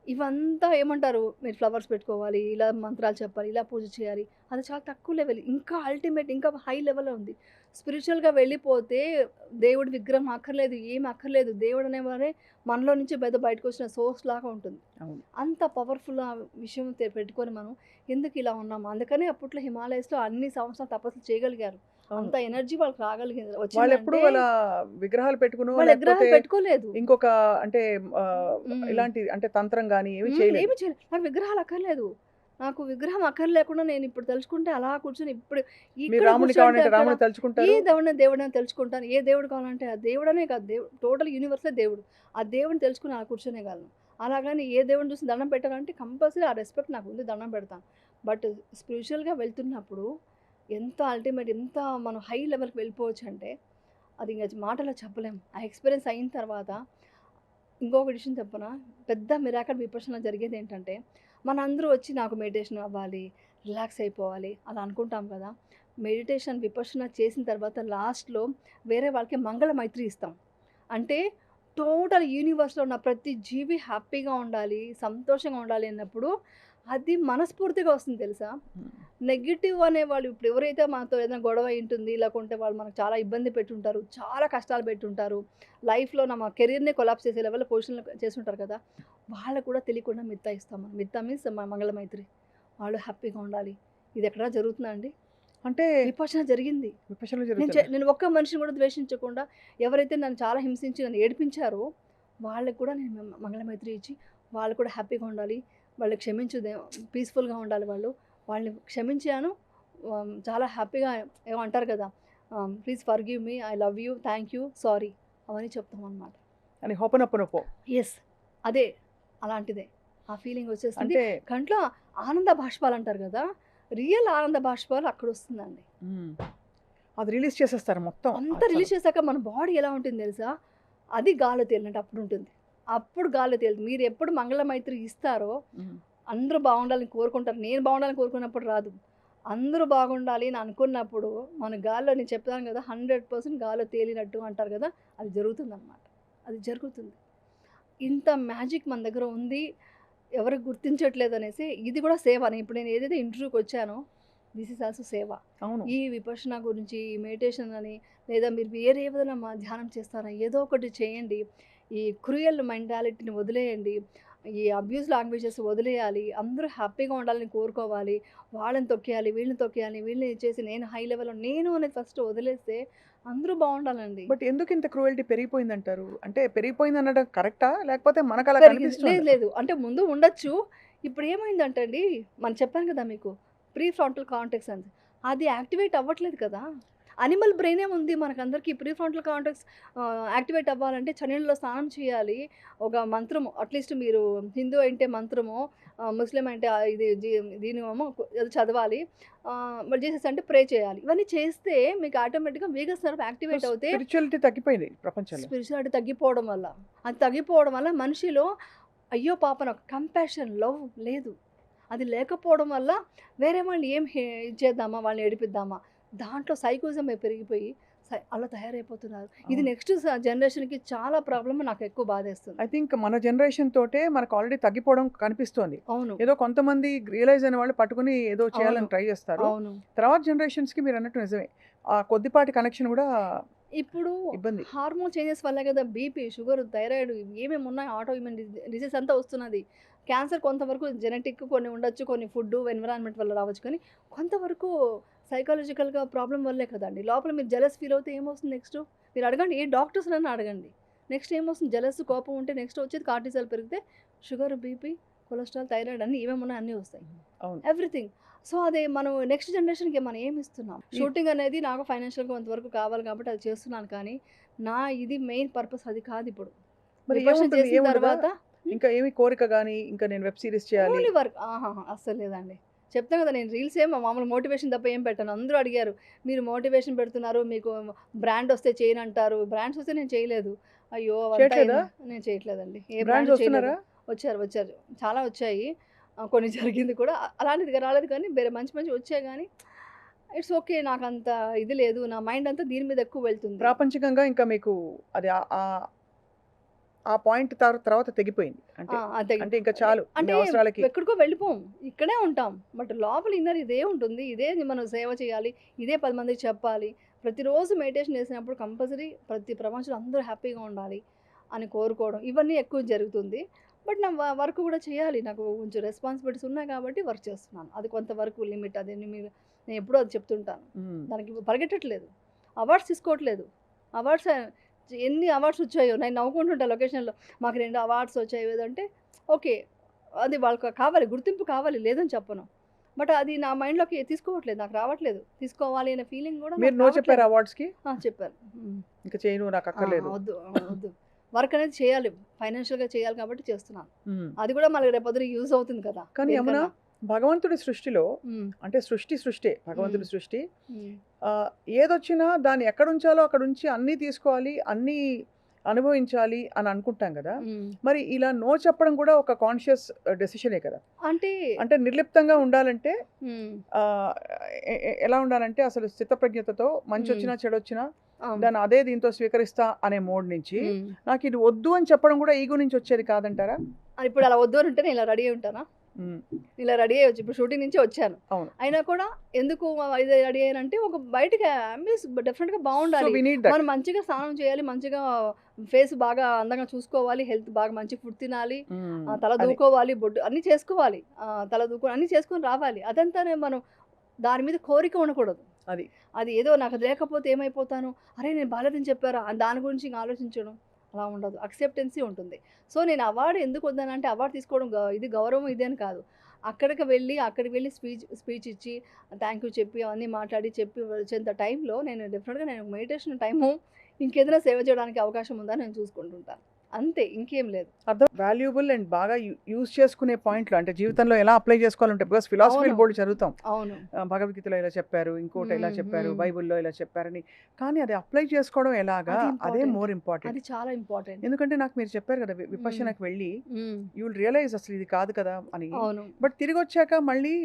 ఇవంతా ఏమంటారు, మీరు ఫ్లవర్స్ పెట్టుకోవాలి, ఇలా మంత్రాలు చెప్పాలి, ఇలా పూజ చేయాలి. అది చాలా తక్కువ లెవెల్. ఇంకా అల్టిమేట్ ఇంకా హై లెవెల్‌లో ఉంది. స్పిరిచువల్‌గా వెళ్ళిపోతే దేవుడి విగ్రహం అక్కర్లేదు, ఏమి అక్కర్లేదు. దేవుడు అనేవారే మనలో నుంచి బయటకొచ్చిన సోర్స్ లాగా ఉంటుంది. అవును. అంత పవర్‌ఫుల్ ఆ విషయం పెట్టుకొని మనం ఎందుకు ఇలా ఉన్నాము? అందుకనే అప్పట్లో హిమాలయస్‌లో అన్ని సంవత్సరాలు తపస్సు చేయగలిగారు. అవును. అంత ఎనర్జీ వాళ్ళకి రాగలిగింది వాళ్ళెప్పుడు వచ్చిందంటే అలా విగ్రహాలు పెట్టుకునో వాళ్ళు లేకపోతే విగ్రహాలు పెట్టుకోలేదు. ఇంకొక అంటే హ్మ్. ఇలాంటి అంటే తంత్రం గాని ఏమి హ్మ్. చేయలేదు. ఏమి చేయలేదు. నాకు విగ్రహాలు అక్కర్లేదు. నాకు విగ్రహం అక్కర్లేకుండా నేను ఇప్పుడు తలుచుకుంటే అలా కూర్చొని ఇప్పుడు మీరు ఇక్కడ రాముడిని కూర్చుంటే కావాలంటే అక్కడ రాముడిని ఏ తలుచుకుంటారు. దేవుడిని తలుచుకుంటాను. ఏ దేవుడు కావాలంటే ఆ దేవుడనే కాదు టోటల్ యూనివర్సే దేవుడు. ఆ దేవుడిని తెలుసుకొని అలా కూర్చోనేగలను. అలాగని ఏ దేవుడిని చూసి దండం పెట్టాలంటే కంపల్సరీ ఆ రెస్పెక్ట్ నాకుంది దండం పెడతాను. బట్ స్పిరిచువల్‌గా వెళ్తున్నప్పుడు ఎంత అల్టిమేట్ ఎంత మనం హై లెవెల్‌కి వెళ్ళిపోవచ్చంటే అది ఇంక మాటల్లో చెప్పలేం. ఆ ఎక్స్‌పీరియన్స్ అయిన తర్వాత ఇంకొక విషయం చెప్పనా? పెద్ద మిరాకిల్ విపశ్యన జరిగేదేంటంటే, మనందరూ వచ్చి నాకు మెడిటేషన్ అవ్వాలి, రిలాక్స్ అయిపోవాలి అలా అనుకుంటాం కదా! మెడిటేషన్ విపశ్యన చేసిన తర్వాత లాస్ట్‌లో వేరే వాళ్ళకి మంగళ మైత్రి ఇస్తాం. అంటే టోటల్ యూనివర్స్‌లో ఉన్న ప్రతి జీవి హ్యాపీగా ఉండాలి, సంతోషంగా ఉండాలి అన్నప్పుడు అది మనస్ఫూర్తిగా వస్తుంది తెలుసా? హ్మ్. నెగెటివ్ అనేవాళ్ళు ఇప్పుడు ఎవరైతే మనతో ఏదైనా గొడవ అయ్యుంటుంది, లేకుంటే వాళ్ళు మనకు చాలా ఇబ్బంది పెట్టుంటారు, చాలా కష్టాలు పెట్టుంటారు. లైఫ్‌లో మా కెరియర్‌నే కొలాప్స్ చేసే లెవెల్‌లో పొజిషన్‌లో చేసుంటారు కదా! వాళ్ళకి కూడా తెలియకుండా మిత్తా ఇస్తాం మనం. మిత్తా మీన్స్ మంగళమైత్రి. వాళ్ళు హ్యాపీగా ఉండాలి. ఇది ఎక్కడా జరుగుతుందా అండి? అంటే విపశ్యన జరిగింది. విపశ్యనలు జరుగుతుందా? నేను ఒక్క మనిషిని కూడా ద్వేషించకుండా ఎవరైతే నన్ను చాలా హింసించి నన్ను ఏడిపించారో వాళ్ళకి కూడా నేను మంగళమైత్రి ఇచ్చి వాళ్ళు కూడా హ్యాపీగా ఉండాలి. వాళ్ళు పీస్‌ఫుల్‌గా ఉండాలి వాళ్ళు. వాళ్ళని క్షమించాను. చాలా హ్యాపీగా ఏమో అంటారు కదా! Please forgive me. I love you. Thank you. Sorry అవన్నీ చెప్తామనమాట. అని హొపనొప్పనొప్పో. యెస్. అదే. అలాంటిదే. ఆ ఫీలింగ్ వచ్చేస్తుంది. అంటే కంట్లో ఆనంద బాష్పాలంటారు గదా! రియల్ ఆనంద బాష్పాలు అక్కడొస్తుందండి. హ్మ్. అది రిలీజ్ చేసేస్తారు మొత్తం అంతా అసలు. రిలీజ్ చేశాక మన బాడీ ఎలా ఉంటుంది తెలుసా? అది గాల్లో తేలినట్టు అప్పుడుంటుంది. అప్పుడు గాల్లో తేలుతుంది. మీరెప్పుడు మంగళమైత్రి ఇస్తారో హ్మ్. అందరూ బాగుండాలని కోరుకుంటారు. నేను బాగుండాలని కోరుకున్నప్పుడు రాదు. అందరూ బాగుండాలి అని అనుకున్నప్పుడు మన గాల్లో నేను చెప్పాను గదా! 100% గాల్లో తేలినట్టు అంటారు గదా! అది జరుగుతుందనమాట. అది జరుగుతుంది. ఇంత మ్యాజిక్ మన దగ్గర ఉంది. ఎవరు గుర్తించట్లేదనేసి ఇది కూడా సేవనే. ఇప్పుడు నేను ఏదైతే ఇంటర్వ్యూకొచ్చానో దిస్ ఈజ్ ఆల్సో సేవ. అవును. ఈ విపశ్యన గురించి, ఈ మెడిటేషన్ అని లేదా మీరు వేరే ఏదైనా ధ్యానం చేస్తారా? ఏదో ఒకటి చేయండి. ఈ క్రూయల్ మెంటాలిటీని వదిలేయండి. ఈ అబ్యూస్ లాంగ్వేజెస్ వదిలేయాలి. అందరూ హ్యాపీగా ఉండాలని కోరుకోవాలి. వాళ్ళని తొక్కేయాలి, వీళ్ళని తొక్కేయాలి, వీళ్ళని చేసి నేను హై లెవెల్‌లో నేను అనేది ఫస్ట్ వదిలేస్తే అందరూ బావుండాలండి. బట్ ఎందుకు ఇంత క్రూయల్టీ పెరిగిపోయిందంటారు? అంటే పెరిగిపోయిందనడం కరెక్టా? లేకపోతే మనకలా పెరిగింది. లేదు కనిపిస్తుందా? లేదు. అంటే ముందు ఉండొచ్చు. ఇప్పుడేమైందంటే అండి, మనం చెప్పాను కదా మీకు. ప్రీ ఫ్రంటల్ కార్టెక్స్ అని. అది యాక్టివేట్ అవ్వట్లేదు కదా! అనిమల్ బ్రెయినే ఉంది మనకందరికీ. ప్రీ ఫ్రంటల్ కార్టెక్స్ యాక్టివేట్ అవ్వాలంటే చన్నీళ్ళలో స్నానం చేయాలి. ఒక మంత్రము అట్‌లీస్ట్ మీరు హిందూ అయితే మంత్రమో, ముస్లిం అంటే దీనేమో ఏదో చదవాలి. మరి జీసస్ అంటే ప్రే చేయాలి. ఇవన్నీ చేస్తే మీకు ఆటోమేటిక్‌గా వేగస్ నర్వ్ యాక్టివేట్ అవుతే స్పిరిచువాలిటీ తగ్గిపోయింది ప్రపంచంలో. స్పిరిచువాలిటీ తగ్గిపోవడం వల్ల. అది తగ్గిపోవడం వల్ల మనిషిలో అయ్యో పాపం ఒక కంపాషన్, లవ్ లేదు. అది లేకపోవడం వల్ల వేరే వాళ్ళని ఏం ఇది చేద్దామా, వాళ్ళని ఏడిపిద్దామా, దాంట్లో సైకోయిజం పెరిగిపోయి అలా తయారైపోతున్నారు. ఇది అవును. నెక్స్ట్ జనరేషన్‌కి చాలా ప్రాబ్లమ్ నాకు ఎక్కువ బాధేస్తుంది. ఐ థింక్ మన జనరేషన్ తోటే మనకు ఆల్రెడీ తగ్గిపోవడం కనిపిస్తోంది. అవును. ఏదో కొంతమంది రియలైజ్ అయిన వాళ్ళు పట్టుకొని ఏదో అవును. చేయాలని ట్రై చేస్తారు. అవును. తర్వాత జనరేషన్స్‌కి మీరన్నట్టు నిజమే. ఆ కొద్దిపాటి కనెక్షన్ గూడా ఇప్పుడు ఇబ్బంది. హార్మోన్ చేంజెస్ వల్లే కదా బీపీ, షుగర్, థైరాయిడ్ ఏమేమి ఉన్నాయి ఆటో ఇమ్యూన్ డిసీజ్ అంతా వస్తున్నది. క్యాన్సర్ కొంతవరకు జెనెటిక్ కొన్ని ఉండొచ్చు, కొన్ని ఫుడ్, ఎన్విరాన్మెంట్ వల్ల రావచ్చు. కానీ కొంతవరకు సైకాలజికల్‌గా ప్రాబ్లమ్ వల్లే కదండీ. లోపల మీరు జెలస్ ఫీల్ అవుతే ఏమొస్తుంది నెక్స్ట్? మీరు అడగండి. ఏ డాక్టర్స్‌నైనా అడగండి. నెక్స్ట్ ఏమొస్తుంది? జెలస్, కోపం ఉంటే నెక్స్ట్ వచ్చేది కార్టిసాల్ పెరిగితే షుగర్, బీపీ, కొలెస్ట్రాల్, థైరాయిడ్ అన్నీ ఏమేమి ఉన్నాయో అన్నీ వస్తాయి. అవును. ఎవ్రీథింగ్. సో, అది మనం నెక్స్ట్ జనరేషన్‌కి మనం ఏమిస్తున్నాం? షూటింగ్ అనేది నాకు ఫైనాన్షియల్‌గా కొంతవరకు కావాలి కాబట్టి అది చేస్తున్నాను కానీ, నా ఇది మెయిన్ పర్పస్ అది కాదిప్పుడు. మరి విపశ్యన ఏముంటుంది? చేసిన ఏముండదా? తర్వాత ఇంకా ఏమి కోరిక గాని, ఇంకా నేను వెబ్ సీరీస్ చేయాలి. Only work. ఆహాహా! అస్సలు లేదండి. చెప్తాను కదా! నేను రీల్స్ మామూలు మోటివేషన్ తప్ప ఏం పెట్టను. అందరూ అడిగారు. మీరు మోటివేషన్ పెడుతున్నారు. మీకు బ్రాండ్ వస్తే చేయనంటారు. బ్రాండ్స్ వస్తే నేను చేయలేదు. అయ్యో! అవంతా చేయట్లేదా? నేను చేయట్లేదండి. ఏ బ్రాండ్స్ బ్రాండ్ చేయలేదు. వస్తున్నారా? వచ్చారు. చాలా వచ్చాయి. కొన్ని జరిగింది కూడా. అలాంటిది రాలేదు కానీ వేరే మంచి మంచివి వచ్చాయి గానీ, ఇట్స్ ఓకే. నాకంత ఇది లేదు. నా మైండ్ అంతా దీని మీద ఎక్కువ వెళ్తుంది. ప్రాపంచికంగా ఇంకా మీకు అది ఆ పాయింట్ తర్వాత తెగిపోయింది. అంటే, ఆ! అది అంటే ఇంకా చాలు మీ అంటే అవసరాలకి. ఎక్కడికో వెళ్ళిపోం. ఇక్కడే ఉంటాం. బట్ లోపల ఇన్నర్ ఇదే ఉంటుంది. ఇదే మనం సేవ చేయాలి. ఇదే 10 మందికి చెప్పాలి. ప్రతిరోజు మెడిటేషన్ చేసినప్పుడు కంపల్సరీ ప్రతి ప్రపంచంలో అందరూ హ్యాపీగా ఉండాలి అని కోరుకోవడం ఇవన్నీ ఎక్కువ జరుగుతుంది. బట్ నా వర్క్ కూడా చేయాలి. నాకు కొంచెం రెస్పాన్సిబిలిటీస్ ఉన్నాయి కాబట్టి వర్క్ చేస్తున్నాను. అది కొంతవరకు లిమిట్. అది నేను ఎప్పుడూ అది చెప్తుంటాను. దానికి పరిగెట్టట్లేదు. అవార్డ్స్ తీసుకోవట్లేదు. అవార్డ్స్ ఎన్ని అవార్డ్స్ వచ్చాయో నేను నవ్వుకుంటుంటా లొకేషన్‌లో. మాకు 2 అవార్డ్స్ వచ్చాయి ఏదంటే ఓకే. అది వాళ్ళకి కావాలి. గుర్తింపు కావాలి. లేదని చెప్పను. బట్ అది నా మైండ్‌లోకి తీసుకోవట్లేదు. నాకు రావట్లేదు. తీసుకోవాలి అనే ఫీలింగ్ కూడా మీరు నాకు నో రావట్లేదు. చెప్పారా అవార్డ్స్‌కి? చెప్పాను. ఇంకా చేయను నాకు అక్కర్లేదు. వద్దు. వద్దు. వర్క్ అనేది చేయాలి. ఫైనాన్షియల్‌గా చేయాలి కాబట్టి చేస్తున్నాను. హ్మ్. అది కూడా మనకి రేపొద్దున యూజ్ అవుతుంది కదా! కానీ యమున దేనికన్నా. భగవంతుడి సృష్టిలో హ్మ్. అంటే సృష్టే భగవంతుడి హ్మ్. సృష్టి. హ్మ్. ఏదొచ్చినా దాన్ని ఎక్కడుంచాలో అక్కడుంచి అన్నీ తీసుకోవాలి, అన్నీ అనుభవించాలి అని అనుకుంటాం గదా! హ్మ్. మరి ఇలా నో చెప్పడం కూడా ఒక కాన్షియస్ డెసిషనే కదా! అంటే అంటే నిర్లిప్తంగా ఉండాలంటే హ్మ్. ఆహ్, ఎలా ఉండాలంటే అసలు స్థితప్రజ్ఞతతో హ్మ్. మంచొచ్చినా, చెడొచ్చినా అవును. దాన్ని అదే దీంతో స్వీకరిస్తా అనే మోడ్ నుంచి హ్మ్. నాకిది వద్దు అని చెప్పడం కూడా ఈగో నుంచి వచ్చేది కాదంటారా? ఇప్పుడు అలా వద్దు అని ఉంటే నేను ఇలా రెడీ అయ్యి ఉంటానా? హ్మ్. ఇలా రెడీ అయ్యి ఇప్పుడు షూటింగ్ నుంచే వచ్చాను. అవును. అయినా కూడా ఎందుకు ఇది రెడీ అయ్యానంటే ఒక బయటకి అంబియన్స్ డిఫరెంట్‌గా సో, బావుండాలి. We need that. మనం మంచిగా స్నానం చేయాలి. మంచిగా ఫేస్ బాగా అందంగా చూసుకోవాలి. హెల్త్ బాగా మంచి ఫుడ్ తినాలి. తల అది. దూకోవాలి. బొడ్డు అన్నీ చేసుకోవాలి. తల దూకొని అన్నీ చేసుకొని రావాలి. అదంతానే మనం దాని మీద కోరిక ఉండకూడదు. అది. అది ఏదో నాకు అది లేకపోతే ఏమైపోతాను? అరే! నేను బాలేదని చెప్పారా? అని దాని గురించి ఇంక ఆలోచించడం అలా ఉండదు. అక్సెప్టెన్సీ ఉంటుంది. సో, నేను అవార్డ్ ఎందుకు వద్దనంటే అవార్డ్ తీసుకోవడం ఇది గౌరవం ఇది అని కాదు. అక్కడికి వెళ్ళి స్పీచ్ ఇచ్చి థాంక్ యూ చెప్పి అవన్నీ మాట్లాడి చెప్పి వచ్చేంత టైంలో నేను మెడిటేషన్ టైము ఇంకేదైనా సేవ చేయడానికి అవకాశం ఉందా నేను చూసుకుంటుంటాను. అంతే ఇంకేం లేదు. అర్థం వాల్యుబుల్ అండ్ బాగా యూజ్ చేసుకునే పాయింట్లు అంటే జీవితంలో ఎలా అప్లై చేసుకోవాలంటే బికాస్ ఫిలాసఫీలు అవును. బోలెడు చదువుతాం. అవును. భగవద్గీతలో ఇలా చెప్పారు, ఇంకోటి ఇలా హ్మ్. చెప్పారు, హ్మ్. బైబిల్‌లో ఇలా చెప్పారని. కానీ అది అప్లై చేసుకోవడం ఎలాగా అది అదే ఇంపార్టెంట్. More important. అది చాలా ఇంపార్టెంట్. ఎందుకంటే నాకు మీరు చెప్పారు కదా! హ్మ్. విపశ్యనకి వెళ్ళి హ్మ్. యూ విల్ రియలైజ్ అసలు ఇది కాదు కదా! అని. అవును. బట్ తిరిగొచ్చాక మళ్ళీ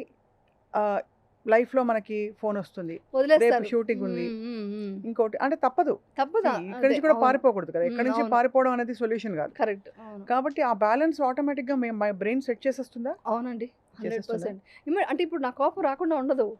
ఆహ్, లైఫ్‌లో మనకి ఫోనొస్తుంది. రేపు వదిలేస్తారు. షూటింగ్ ఉంది. హ్మ్. హ్మ్. హ్మ్. ఇంకోటి అంటే తప్పదు. తప్పదా? ఇక్కడి అదే. నుంచి కూడా అవును. పారిపోకూడదు కదా! ఇక్కడి నుంచి అవును. పారిపోవడం అనేది సొల్యూషన్ కాదు. కరెక్ట్. అవును. కాబట్టి ఆ బ్యాలెన్స్ ఆటోమేటిక్‌గా మై బ్రెయిన్ సెట్ చేసేస్తుందా? అవునండి. చేసేస్తుందా? 100%. అంటే ఇప్పుడు నా కోపం రాకుండా ఉండదు.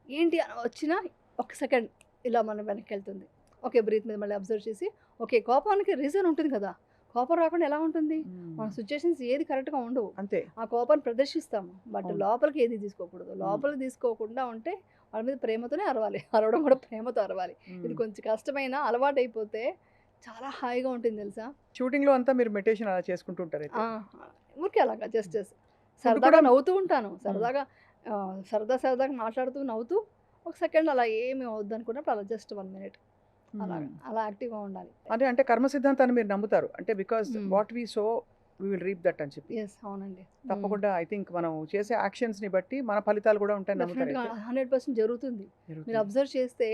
ఏంటి వచ్చినా ఒక సెకండ్ ఇలా మనం వెనక్కెళ్తుంది. ఓకే. బ్రీత్ మీద మళ్ళీ అబ్జర్వ్ చేసి ఓకే. కోపానికి రీజన్ ఉంటుంది కదా! కోపం రాకుండా ఎలా ఉంటుంది? మన సిట్యుయేషన్స్ ఏది కరెక్ట్‌గా ఉండవు. అంతే. ఆ కోపాన్ని ప్రదర్శిస్తాము. బట్ అవును. లోపలికి ఏది తీసుకోకూడదు. లోపలికి తీసుకోకుండా ఉంటే వాళ్ళ మీద ప్రేమతోనే అరవాలి. అరవడం కూడా ప్రేమతో అరవాలి. ఇది కొంచెం కష్టమైన అలవాటైపోతే చాలా హాయిగా ఉంటుంది తెలుసా? షూటింగ్‌లో అంతా మీరు మెడిటేషన్ అలా చేసుకుంటూ ఉంటారైతే. ఆ! ఊరికే అలాగా జస్ట్ ఫుడ్ సరదాగా కూడా నవ్వుతూ ఉంటాను. సరదాగా మాట్లాడుతూ నవ్వుతూ ఒక సెకండ్ అలా ఏమి వద్దనుకున్నప్పుడు అలా జస్ట్ 1 మినిట్ అలాగా. అలా యాక్టివ్‌గా ఉండాలి. అంటే కర్మ సిద్ధాంతాన్ని మీరు నమ్ముతారు. అంటే because hmm. What we so we will reap that అని చెప్పి. యెస్. అవునండి. తప్పకుండా ఐ థింక్ మనం చేసే యాక్షన్స్‌ని బట్టి మన ఫలితాలు కూడా ఉంటాయని డెఫినిట్‌గా నమ్ముతారైతే. 100% జరుగుతుంది. మీరు జరుగుతుంది. అబ్జర్వ్ చేస్తే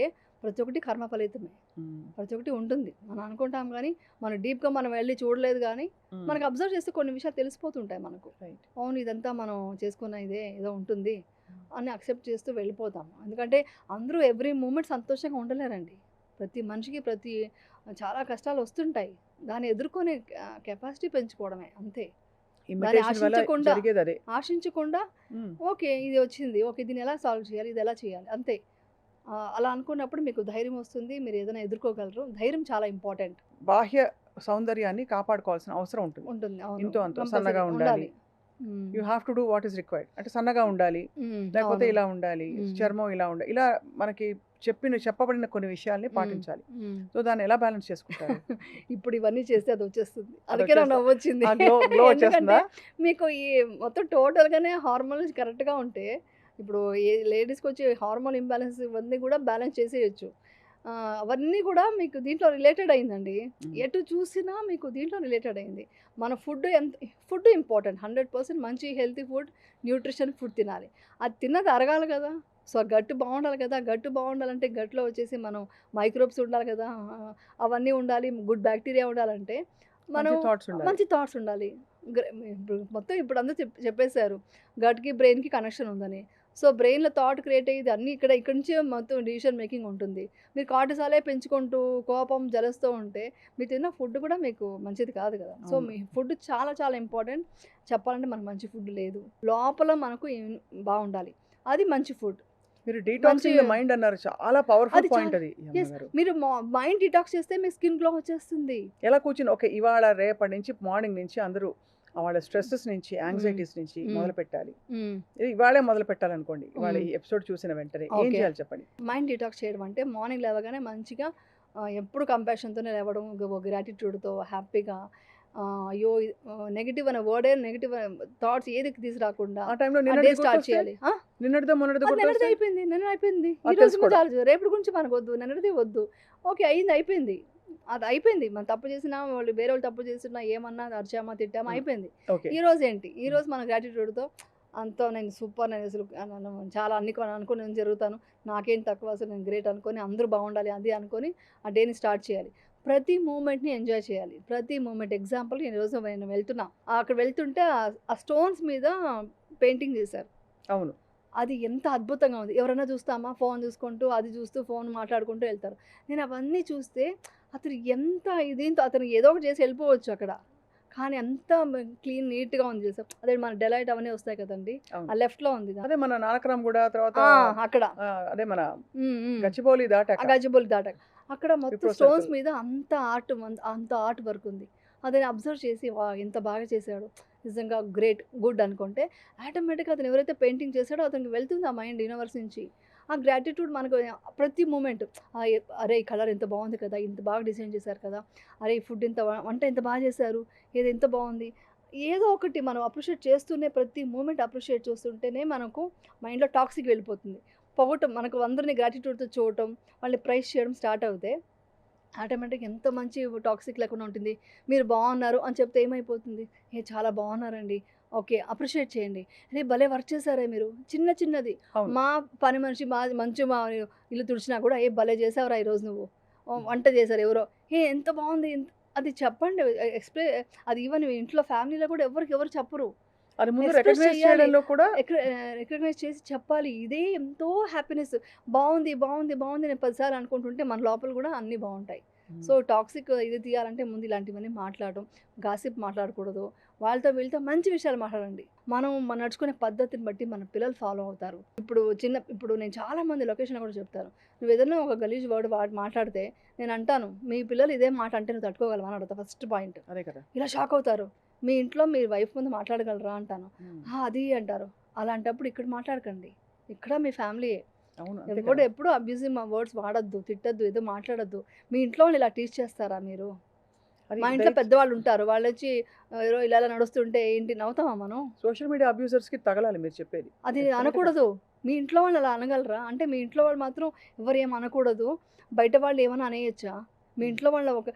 ప్రతి ఒక్కటి కర్మ ఫలితమే. హ్మ్. ప్రతి ఒక్కటి ఉంటుంది. మనం అనుకుంటాం గానీ, మనం డీప్‌గా మనం వెళ్లి చూడలేదు గానీ, హ్మ్. మనకు అబ్జర్వ్ చేస్తే కొన్ని విషయాలు తెలిసిపోతుంటాయి మనకు. రైట్. అవును ఇదంతా మనం చేసుకున్న ఇదే ఏదో ఉంటుంది అని యాక్సెప్ట్ చేస్తూ వెళ్ళిపోతాం. ఎందుకంటే అందరూ ఎవ్రీ మూమెంట్ సంతోషంగా ఉండలేరండి. ప్రతి మనిషికి చాలా కష్టాలు వస్తుంటాయి. దాన్ని ఎదుర్కొనే కెపాసిటీ పెంచుకోవడమే అంతే. ఈ దాన్ని మెడిటేషన్ వల్ల ఆశించకుండా జరిగేది అదే. ఆశించకుండా హ్మ్. ఓకే. ఇది వచ్చింది. ఓకే. దీన్ని ఎలా సాల్వ్ చేయాలి? ఇది ఎలా చేయాలి? అంతే. అలా అనుకున్నప్పుడు మీకు ధైర్యం వస్తుంది. మీరు ఏదైనా ఎదుర్కోగలరు. ధైర్యం చాలా ఇంపార్టెంట్ బాహ్య సౌందర్యాన్ని కాపాడుకోవాల్సిన అవసరం ఉంటుంది. ఉంటుంది. అవును. ఇంతో అంతో కంపల్సరీ సన్నగా ఉండాలి. ఉండాలి. హ్మ్. You have to do what is required. అంటే సన్నగా ఉండాలి. లేకపోతే అవును. ఇలా ఉండాలి. హ్మ్. చర్మం ఇలా ఉండాలి. ఇలా మనకి చెప్పబడిన కొన్ని విషయాల్ని పాటించాలి. హ్మ్. సో దాన్ని ఎలా బ్యాలెన్స్ చేసుకుంటారు? ఇప్పుడు ఇవన్నీ చేస్తే అదొచ్చేస్తుంది. అందుకే నాకు అదొచ్చేస్తా నవ్వొచ్చింది. ఆ గ్లో ఎందుకంటే వచ్చేస్తుందా? మీకు ఈ మొత్తం టోటల్‌గానే హార్మోన్స్ కరెక్ట్‌గా ఉంటే ఇప్పుడు లేడీస్‌కొచ్చే హార్మోన్ ఇంబాలెన్స్ ఇవన్నీ కూడా బ్యాలెన్స్ చేసేయొచ్చు. అవన్నీ కూడా మీకు దీంట్లో రిలేటెడ్ అయిందండి. హ్మ్. ఎటు చూసినా మీకు దీంట్లో రిలేటెడ్ అయింది. మన ఫుడ్ ఇంపార్టెంట్. 100% మంచి హెల్తీ ఫుడ్, న్యూట్రిషన్ ఫుడ్ తినాలి. అది తిన్నది అరగాలి కదా! సో, గట్టు బావుండాలి కదా! గట్టు బావుండాలంటే గట్‌లో వచ్చేసి మనం మైక్రోబ్స్ ఉండాలి కదా! అవన్నీ ఉండాలి. గుడ్ బ్యాక్టీరియా ఉండాలంటే మనం మంచి థాట్స్ ఉండాలి. మంచి థాట్స్ ఉండాలి. ఇప్పుడు అందరూ చెప్పేసారు. గట్‌కి, బ్రెయిన్‌కి కనెక్షన్ ఉందని. సో, బ్రెయిన్‌లో థాట్ క్రియేట్ అయ్యేది అన్నీ ఇక్కడి నుంచే మొత్తం డెసిషన్ మేకింగ్ ఉంటుంది. మీరు కార్టిసాలే పెంచుకుంటూ కోపం, జలస్‌తో ఉంటే మీరు తిన్న ఫుడ్ కూడా మీకు మంచిది కాదు కదా! సో, అవును. మీ ఫుడ్ చాలా చాలా ఇంపార్టెంట్. చెప్పాలంటే మనకు మంచి ఫుడ్ లేదు. లోపల మనకు బావుండాలి. అది మంచి ఫుడ్. మీరు డీటాక్సింగ్ ద మంచి మైండ్ అన్నారు. చాలా పవర్ఫుల్ అది పాయింట్ చాలా అది ఈ యెస్. అమ్మగారు. మీరు మైండ్ డిటాక్స్ చేస్తే మీ స్కిన్ గ్లో వచ్చేస్తుంది. ఎలా కూర్చొని ఓకే. ఇవాళ రేపటి నుంచి మార్నింగ్ నుంచి అందరూ వాళ్ళ స్ట్రెసెస్ నుంచి, హ్మ్. యాంగ్జైటీస్ నుంచి హ్మ్. మొదలుపెట్టాలి. హ్మ్. ఇవాళే మొదలుపెట్టాలనుకోండి. ఇవాళ హ్మ్. ఈ ఎపిసోడ్ చూసిన వెంటనే ఏం ఓకే. చేయాలి చెప్పండి? మైండ్ డిటాక్స్ చేయడం అంటే మార్నింగ్ లేవగానే మంచిగా ఎప్పుడు కంపాషన్‌తోనే లేవడం, గ్రాటిట్యూడ్‌తో హ్యాపీగా అయ్యో! నెగెటివ్ అనే వర్డే నెగెటివ్ థాట్స్ ఏది తీసుకురాకుండా ఆ టైంలో ఆ డే నిన్నటిది స్టార్ట్ గుర్తొస్తే? చేయాలి. నిన్నటిదో మొన్నటిదో అది నిన్నటిది గుర్తొస్తే? అయిపోయింది. నిన్న అయిపోయింది. ఈ అది రోజు తెలుసుకోవడం. చాలు. రేపటి గురించి మనకొద్దు. నిన్నటిది వద్దు. ఓకే. అయింది అయిపోయింది. అది అయిపోయింది. మనం తప్పు చేసినా వాళ్ళు వేరేవాళ్ళు తప్పు చేసినా ఏమన్నా అరిచామా, తిట్టామా హ్మ్. అయిపోయింది. ఓకే. ఈ రోజు ఏంటి? ఈ హ్మ్. రోజు మన గ్రాటిట్యూడ్‌తో అంతా నేను సూపర్ నేను అసలు చాలా అనుకోని నేను జరుగుతాను. నాకేం తక్కువ అసలు నేను గ్రేట్ అనుకోని అందరూ బాగుండాలి అది అనుకోని ఆ డేని స్టార్ట్ చేయాలి. ప్రతి మూమెంట్‌ని ఎంజాయ్ చేయాలి. ప్రతి మూమెంట్ ఎగ్జాంపుల్ ఈరోజు నేను వెళ్తున్నా. అక్కడ వెళ్తుంటే ఆ స్టోన్స్ మీద పెయింటింగ్ చేశారు. అవును. అది ఎంత అద్భుతంగా ఉంది. ఎవరైనా చూస్తామా ఫోన్ చూసుకుంటూ, అది చూస్తూ ఫోన్ మాట్లాడుకుంటూ ఎళ్తారు. నేను అవన్నీ చూస్తే అతను ఎంత దీంతో అతను ఏదో ఒకటి చేసి ఎళ్ళిపోవచ్చు అక్కడ. కానీ అంత క్లీన్ నీట్‌గా ఉంది చేసాం. అదే మన డెలైట్ అవన్నీ వస్తాయి కదండీ! అవును. ఆ లెఫ్ట్‌లో ఉంది. అదే మన నానక్రామ్‌గూడ తర్వాత అక్కడ. అదే మన హ్మ్. హ్మ్. గచ్చిబౌలి ఆ దాటాక గచ్చిబౌలి దాటాక. అక్కడ మొత్తం విప్రో స్టోన్స్ సర్కిల్. మీద అంత ఆర్ట్ వర్క్ ఉంది. అది అబ్జర్వ్ చేసి ఎంత బాగా చేశాడు. నిజంగా గ్రేట్, గుడ్ అనుకుంటే ఆటోమేటిక్‌గా అతను ఎవరైతే పెయింటింగ్ చేసాడో అతనికి వెళ్తుంది ఆ మైండ్ యూనివర్స్ నుంచి. ఆ గ్రాటిట్యూడ్ మనకు ప్రతి మూమెంట్ అరే! ఈ కలర్ ఎంత బాగుంది కదా! ఇంత బాగా డిజైన్ చేశారు కదా! అరే! ఈ ఫుడ్ వంట ఎంత బాగా చేశారు. ఇది ఎంత బాగుంది. ఏదో ఒకటి మనం అప్రిషియేట్ చేస్తూనే ప్రతి మూమెంట్ అప్రిషియేట్ చేస్తుంటేనే మనకు మైండ్‌లో టాక్సిక్ వెళ్ళిపోతుంది. పొగటం మనకు అందరిని గ్రాటిట్యూడ్‌తో చూడటం, వాళ్ళని ప్రైజ్ చేయడం స్టార్ట్ అవుతే ఆటోమేటిక్‌గా ఎంత మంచి టాక్సిక్ లేకుండా ఉంటుంది. మీరు బాగున్నారు అని చెప్తే ఏమైపోతుంది? చాలా బాగున్నారండి. ఓకే. అప్రిషియేట్ చేయండి. "అరే! భలే వర్క్ చేశారే మీరు." చిన్న చిన్నది. అవును. మా పని మనిషి మా ఇల్లు తుడిచినా కూడా, భలే చేశావురా ఈరోజు నువ్వు." వంట చేశారు ఎవరో, ఎంత బాగుంది. అది చెప్పండి. ఎక్స్‌ప్రె అది ఈవెన్ ఇంట్లో ఫ్యామిలీలో కూడా ఎవరు చెప్పరు. అది ముందు ఎక్స్‌ప్రెస్ రికగ్నైజ్ చేయాలి. చేయడంలో కూడా రికగ్నైజ్ చేసి చెప్పాలి. ఇదే ఎంతో హ్యాపీనెస్. బావుంది నేను 10 సార్లు అనుకుంటుంటే మన లోపల గూడా అన్నీ బావుంటాయి. సో, హ్మ్. టాక్సిక్ ఇది తీయాలంటే ముందు ఇలాంటివన్నీ మాట్లాడడం, గాసిప్ మాట్లాడకూడదు. వాళ్ళతో వీళ్ళతో మంచి విషయాలు మాట్లాడండి. మనం నడుచుకునే పద్ధతిని బట్టి మన పిల్లలు ఫాలో అవుతారు. ఇప్పుడు నేను చాలా మంది లొకేషన్‌లో కూడా చెప్తాను. నువ్వేదైనా ఒక గలీజ్ వర్డ్ మాట్లాడితే నేనంటాను, "మీ పిల్లలు ఇదే మాట అంటే నువ్వు తట్టుకోగలవా?" అని అడుగుతా ఫస్ట్ పాయింట్. అదే కదా! ఇలా షాక్ అవుతారు. "మీ ఇంట్లో మీ వైఫ్ ముందు మాట్లాడగలరా?" అంటాను. హ్మ్. అది అంటారు. అలాంటప్పుడు ఇక్కడ మాట్లాడకండి. ఇక్కడ మీ ఫ్యామిలీయే. అవును. అంతే కదా! ఎప్పుడు అబ్యూజివ్ వర్డ్స్ వాడొద్దు, తిట్టొద్దు, ఏదో మాట్లాడొద్దు. మీ ఇంట్లో వాళ్ళని ఇలా టీచ్ చేస్తారా మీరు? అది మా ఇంట్లో పెద్దవాళ్ళుంటారు. వాళ్ళొచ్చి ఇలా నడుస్తుంటే ఏంటి నవ్వుతామా మనం? సోషల్ మీడియా అబ్యూజర్స్‌కి తగలాలి మీరు చెప్పేది. అది డెఫినిట్‌గా. అనకూడదు. మీ ఇంట్లో వాళ్ళు అలా అనగలరా? అంటే మీ ఇంట్లో వాళ్ళు మాత్రం ఎవరేం అనకూడదు. బయట వాళ్ళు ఏమన్నా అనేయొచ్చా? మీ హ్మ్. ఇంట్లో వాళ్ళ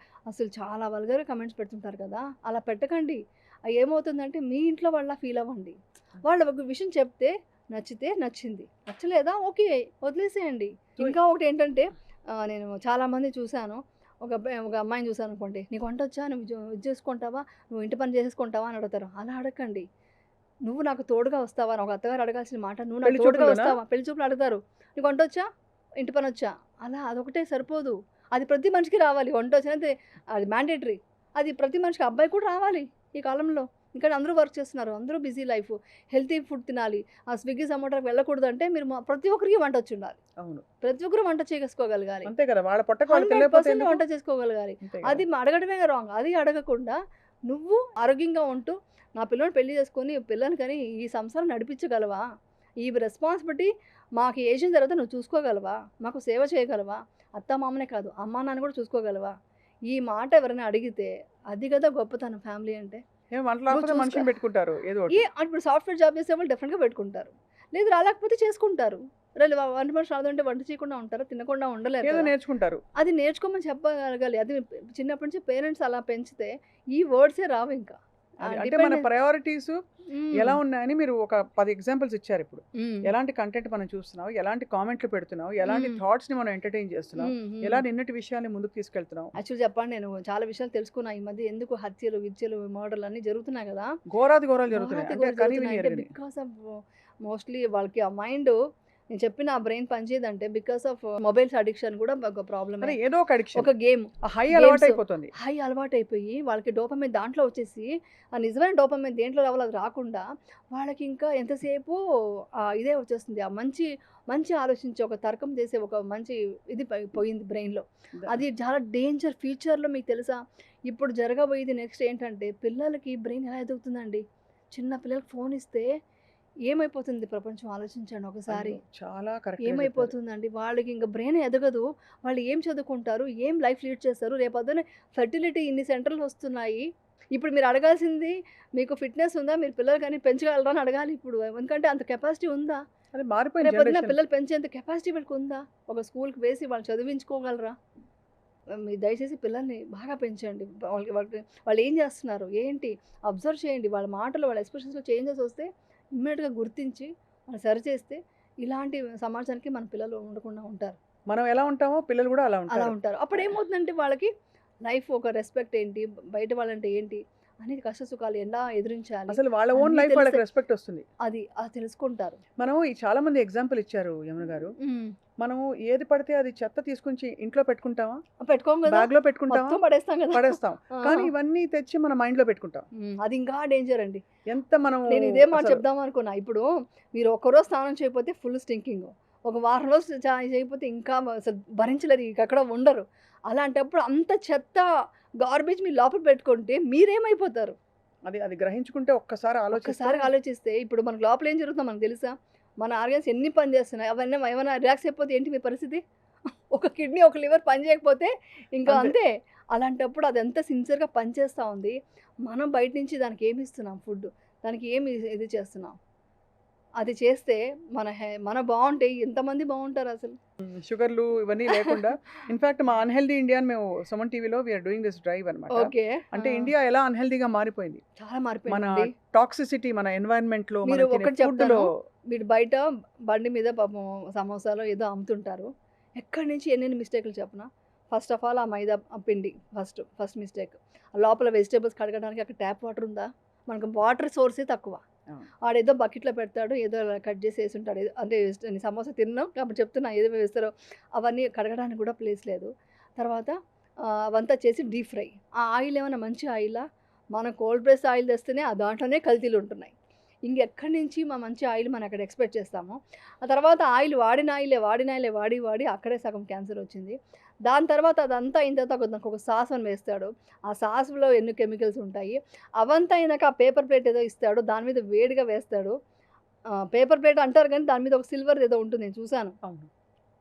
అసలు చాలా వల్గర్ కామెంట్స్ పెడుతుంటారు కదా! అలా పెట్టకండి. ఏమవుతుందంటే మీ ఇంట్లో వాళ్ళలా ఫీల్ అవ్వండి. వాళ్ళు ఒక విషయం చెప్తే నచ్చితే నచ్చింది. నచ్చలేదా ఓకే. వదిలేసేయండి. సో ఇంకా ఒకటేంటంటే నేను చాలామంది చూసాను. ఒక అమ్మాయిని చూసాననుకోండి. "నీకు వంటొచ్చా? నువ్వు ఇది చేసుకుంటావా? నువ్వు ఇంటి పని చేసేసుకుంటావా?" అని అడుగుతారు. అలా అడగకండి. "నువ్వు నాకు తోడుగా వస్తావా?" అని ఒక అత్తగారు అడగాల్సిన మాట, "నువ్వు నాకు పెళ్లి తోడుగా చూపుల్లోనా? వస్తావా?" పెళ్లి చూపులు అడుగుతారు. "నీకు వంటొచ్చా? ఇంటి పనొచ్చా?" అలా అదొకటే సరిపోదు. అది ప్రతి మనిషికి రావాలి. వంటొచ్చనేది అది మ్యాండేటరీ. అది ప్రతి మనిషికి అబ్బాయికి కూడా రావాలి ఈ కాలంలో. ఎందుకంటే అందరూ వర్క్ చేస్తున్నారు. అందరూ బిజీ లైఫ్. హెల్తీ ఫుడ్ తినాలి. ఆ స్విగ్గీ, జొమాటోకి వెళ్ళకూడదంటే మీరు ప్రతి ఒక్కరికి వంటొచ్చుండాలి. అవును. ప్రతి ఒక్కరు వంట చేసుకోగలగాలి. అంతే కదా! వాళ్ళ పొట్టకి వాళ్ళు తెలియకపోతే 100% ఎందుకు? వంట చేసుకోగలగాలి. అంతే అది కదా! అడగడమే రాంగ్. అది అడగకుండా నువ్వు ఆరోగ్యంగా ఉంటూ, నా పిల్లోడిని పెళ్లి చేసుకొని, పిల్లని కని ఈ సంసారం నడిపించగలవా? ఈ రెస్పాన్సిబిలిటీ మాకు ఏజ్ అయిన తర్వాత నువ్వు చూసుకోగలవా? మాకు సేవ చేయగలవా? అత్తామామనే కాదు, అమ్మా నాన్న కూడా చూసుకోగలవా? ఈ మాట ఎవరైనా అడిగితే అది కదా గొప్పతనం ఫ్యామిలీ అంటే. ఏం వంట నువ్వు రాకపోతే చూసుకో మనిషిని పెట్టుకుంటారు ఏదో ఒకటి. ఇప్పుడు సాఫ్ట్‌వేర్ జాబ్ చేసేవాళ్ళు డెఫినిట్‌గా పెట్టుకుంటారు. లేదు రాలేకపోతే చేసుకుంటారు. వంట మనిషి రాదంటే వంట చేయకుండా ఉంటారా? తినకుండా ఉండలేరు ఏదో కదా! నేర్చుకుంటారు. అది నేర్చుకోమని చెప్పగలగాలి. అది చిన్నప్పటి నుంచి పేరెంట్స్ అలా పెంచితే ఈ వర్డ్సే రావింకా. అది అంటే మన డిపెండ్ ప్రయారిటీస్ హ్మ్. ఎలా ఉన్నాయని మీరు ఒక 10 ఎగ్జాంపుల్స్ ఇచ్చారిప్పుడు. హ్మ్. ఎలాంటి కంటెంట్ మనం చూస్తున్నాం, ఎలాంటి కామెంట్లు పెడుతున్నాం, ఎలాంటి హ్మ్. థాట్స్‌ని మనం ఎంటర్‌టైన్ చేస్తున్నాం, ఎలా హ్మ్. నిన్నటి విషయాల్ని ముందుకు తీసుకెళ్తున్నాం. యాక్చువల్లీ చెప్పండి నేను చాలా విషయాలు తెలుసుకున్నా. ఈ మధ్య ఎందుకు హత్యలు, గిత్యలు, మర్డర్‌లు అన్నీ జరుగుతున్నాయి కదా! ఘోరాతి ఘోరాలు జరుగుతున్నాయి. ఘోరాతి అంటే ఘోరాలు కని విని జరుగుతున్నాయి. అంటే ఎరుగని. బికాస్ ఆఫ్ మోస్ట్‌లీ వాళ్ళకి ఆ మైండు నేను చెప్పిన ఆ బ్రెయిన్ పనిచేయదంటే బికాస్ ఆఫ్ మొబైల్స్ అడిక్షన్ కూడా ఒక ప్రాబ్లమే. అదే ఏదో ఒక అడిక్షన్, ఒక గేమ్ హై గేమ్స్ అలవాటు అయిపోతుంది. హై అలవాటైపోయి వాళ్ళకి డోపమైన్ దాంట్లో వచ్చేసి ఆ నిజమైన డోపమైన్ దేంట్లో రావాలో అది రాకుండా వాళ్ళకి ఇంకా ఎంతసేపు ఇదే వచ్చేస్తుంది. ఆ మంచి మంచి ఆలోచించే ఒక తర్కం చేసే ఒక మంచి ఇది పోయింది బ్రెయిన్‌లో. అది చాలా డేంజర్ ఫ్యూచర్‌లో మీకు తెలుసా? ఇప్పుడు జరగబోయేది నెక్స్ట్ ఏంటంటే పిల్లలకి బ్రెయిన్ ఎలా ఎదుగుతుందండి. చిన్న పిల్లలకి ఫోన్ ఇస్తే ఏమైపోతుంది ప్రపంచం ఆలోచించండి ఒకసారి. అయ్యో! చాలా కరెక్ట్‌గా చెప్పారు. ఏమైపోతుందండి వాళ్ళకి ఇంక బ్రెయిన్ ఎదగదు. వాళ్ళు ఏం చదువుకుంటారు? ఏం లైఫ్ లీడ్ చేస్తారు? రేపొద్దున ఫెర్టిలిటీ ఇన్ని సెంటర్‌లు వస్తున్నాయి. ఇప్పుడు మీరు అడగాల్సింది మీకు ఫిట్‌నెస్ ఉందా? మీరు పిల్లలు గాని పెంచగలరా అని అడగాలి ఇప్పుడు. ఎందుకంటే అంత కెపాసిటీ ఉందా? అది మారిపోయింది రేపొద్దున జనరేషన్. పిల్లలు పెంచేంత కెపాసిటీ వీళ్ళకుందా? ఒక స్కూల్‌కి వేసి వాళ్ళు చదివించుకోగలరా? మీరు దయచేసి పిల్లల్ని బాగా పెంచండి. వాళ్ళకి వాళ్ళకి వాళ్ళు ఏం చేస్తున్నారు? ఏంటి? అబ్జర్వ్ చేయండి. వాళ్ళ మాటలు, వాళ్ళ ఎక్స్‌ప్రెషన్స్‌లో చేంజెస్ వస్తే ఇమ్మీడియేట్‌గా గుర్తించి వాళ్ళు సరిచేస్తే ఇలాంటి సమాజానికి మన పిల్లలు ఉండకుండా ఉంటారు. మనం ఎలా ఉంటామో పిల్లలు కూడా అలా అలా ఉంటారు. ఉంటారు. అప్పుడేమవుతుందంటే వాళ్ళకి లైఫ్ ఒక రెస్పెక్ట్ ఏంటి? బయట వాళ్ళంటే ఏంటి? అనేది కష్ట సుఖాలు ఎలా ఎదిరించాలి? అసలు వాళ్ళ ఓన్ అన్నీ లైఫ్ వాళ్ళకి తెలిస్తే రెస్పెక్ట్ వస్తుంది. అది తెలుసుకుంటారు. మనం ఈ చాలా మంది ఎగ్జాంపుల్ ఇచ్చారు యమున గారు. హ్మ్. మనము ఏది పడితే అది చెత్త తీసుకొచ్చి ఇంట్లో పెట్టుకుంటామా? పెట్టుకోం కదా! బ్యాగ్‌లో పెట్టుకుంటామా? మొత్తం పడేస్తాం కదా! పడేస్తాం. ఆ! కానీ ఇవన్నీ తెచ్చి మన మైండ్‌లో పెట్టుకుంటాం. అది ఇంకా డేంజర్ అండి. ఎంత మనము నేను ఇదే మాట అసలు చెప్దాం అనుకున్నా. ఇప్పుడు మీరు ఒక్కరోజు స్నానం చేయకపోతే ఫుల్ స్టింకింగ్. ఒక వారం రోజులు చేయకపోతే ఇంకా అసలు భరించలేరు. ఇంకెక్కడ ఉండరు. అలాంటప్పుడు అంత చెత్త గార్బేజ్ మీరు లోపల పెట్టుకుంటే మీరేమైపోతారు? అది అది గ్రహించుకుంటే ఒక్కసారి ఆలోచిస్తే ఒక్కసారి ఆలోచిస్తే ఇప్పుడు మనకు లోపల ఏం జరుగుతుందో మనకు తెలుసా? మన ఆర్గాన్స్ ఎన్ని పని చేస్తున్నాయి. అవన్నీ ఏమైనా రిలాక్స్ అయిపోతే ఏంటి మీ పరిస్థితి? ఒక కిడ్నీ, ఒక లివర్ పని చేయకపోతే ఇంకా అంతే. అంతే. అలాంటప్పుడు అది ఎంత సిన్సియర్‌గా పనిచేస్తా ఉంది. మనం బయట నుంచి దానికి ఏమి ఇస్తున్నాం ఫుడ్? దానికి ఏమి ఇది చేస్తున్నాం? అది చేస్తే మన బావుంటే ఎంతమంది బావుంటారసలు. షుగర్‌లు ఇవన్నీ లేకుండా ఇన్‌ఫాక్ట్ మా అన్‌హెల్తీ ఇండియా అని మేము సుమన్ టీవీలో we are doing this drive అన్నమాట. ఓకే. అంటే ఇండియా ఎలా అన్‌హెల్తీగా మారిపోయింది. చాలా మన మారిపోయిందండి. టాక్సిసిటీ మన ఎన్వైర్న్‌మెంట్‌లో మీరు మనం తినే ఒకటి చెప్తాను. ఫుడ్‌లో మీరు బయట బండి మీద పాపం సమోసాలో ఏదో అమ్ముతుంటారు. ఎక్కడి నుంచి ఎన్నెన్ని మిస్టేక్‌లు చెప్పనా? ఫస్ట్ ఆఫ్ ఆల్ ఆ మైదా పిండి ఫస్ట్ మిస్టేక్. లోపల వెజిటబుల్స్ కడగడానికి అక్కడ ట్యాప్ వాటర్ ఉందా? మనకు వాటర్ సోర్సే తక్కువ. అవును. ఆడేదో బకెట్‌లో పెడతాడు. ఏదో కట్ చేసి యేసుంటాడు. అంటే సమోసా తిన్నాం కాబట్టి చెప్తున్నా ఏదేమి వేస్తారో అవన్నీ కడగడానికి కూడా ప్లేస్ లేదు. తర్వాత అవంతా చేసి డీప్ ఫ్రై. ఆ ఆయిల్ ఏమన్నా మంచి ఆయిలా? మన కోల్డ్ ప్రెస్ ఆయిల్ తెస్తేనే దాంట్లోనే కల్తీలు ఉంటున్నాయి. ఇంకెక్కడి నుంచి మంచి ఆయిల్ మనం అక్కడ ఎక్స్‌పెక్ట్ చేస్తామో. ఆ తర్వాత ఆయిల్ వాడిన ఆయిలే వాడి అక్కడే సగం క్యాన్సర్ వచ్చింది. దాని తర్వాత అదంతా అయిన తర్వాత దానికొక సాస్ అని వేస్తాడు. ఆ సాస్‌లో ఎన్ని కెమికల్స్ ఉంటాయి. అవంతా అయినాక ఆ పేపర్ ప్లేట్ ఏదో ఇస్తాడు. దాని మీద వేడిగా వేస్తాడు. పేపర్ ప్లేట్ అంటారు కానీ దాని మీద ఒక సిల్వర్‌ది ఏదో ఉంటుంది నేను చూసాను. అవును.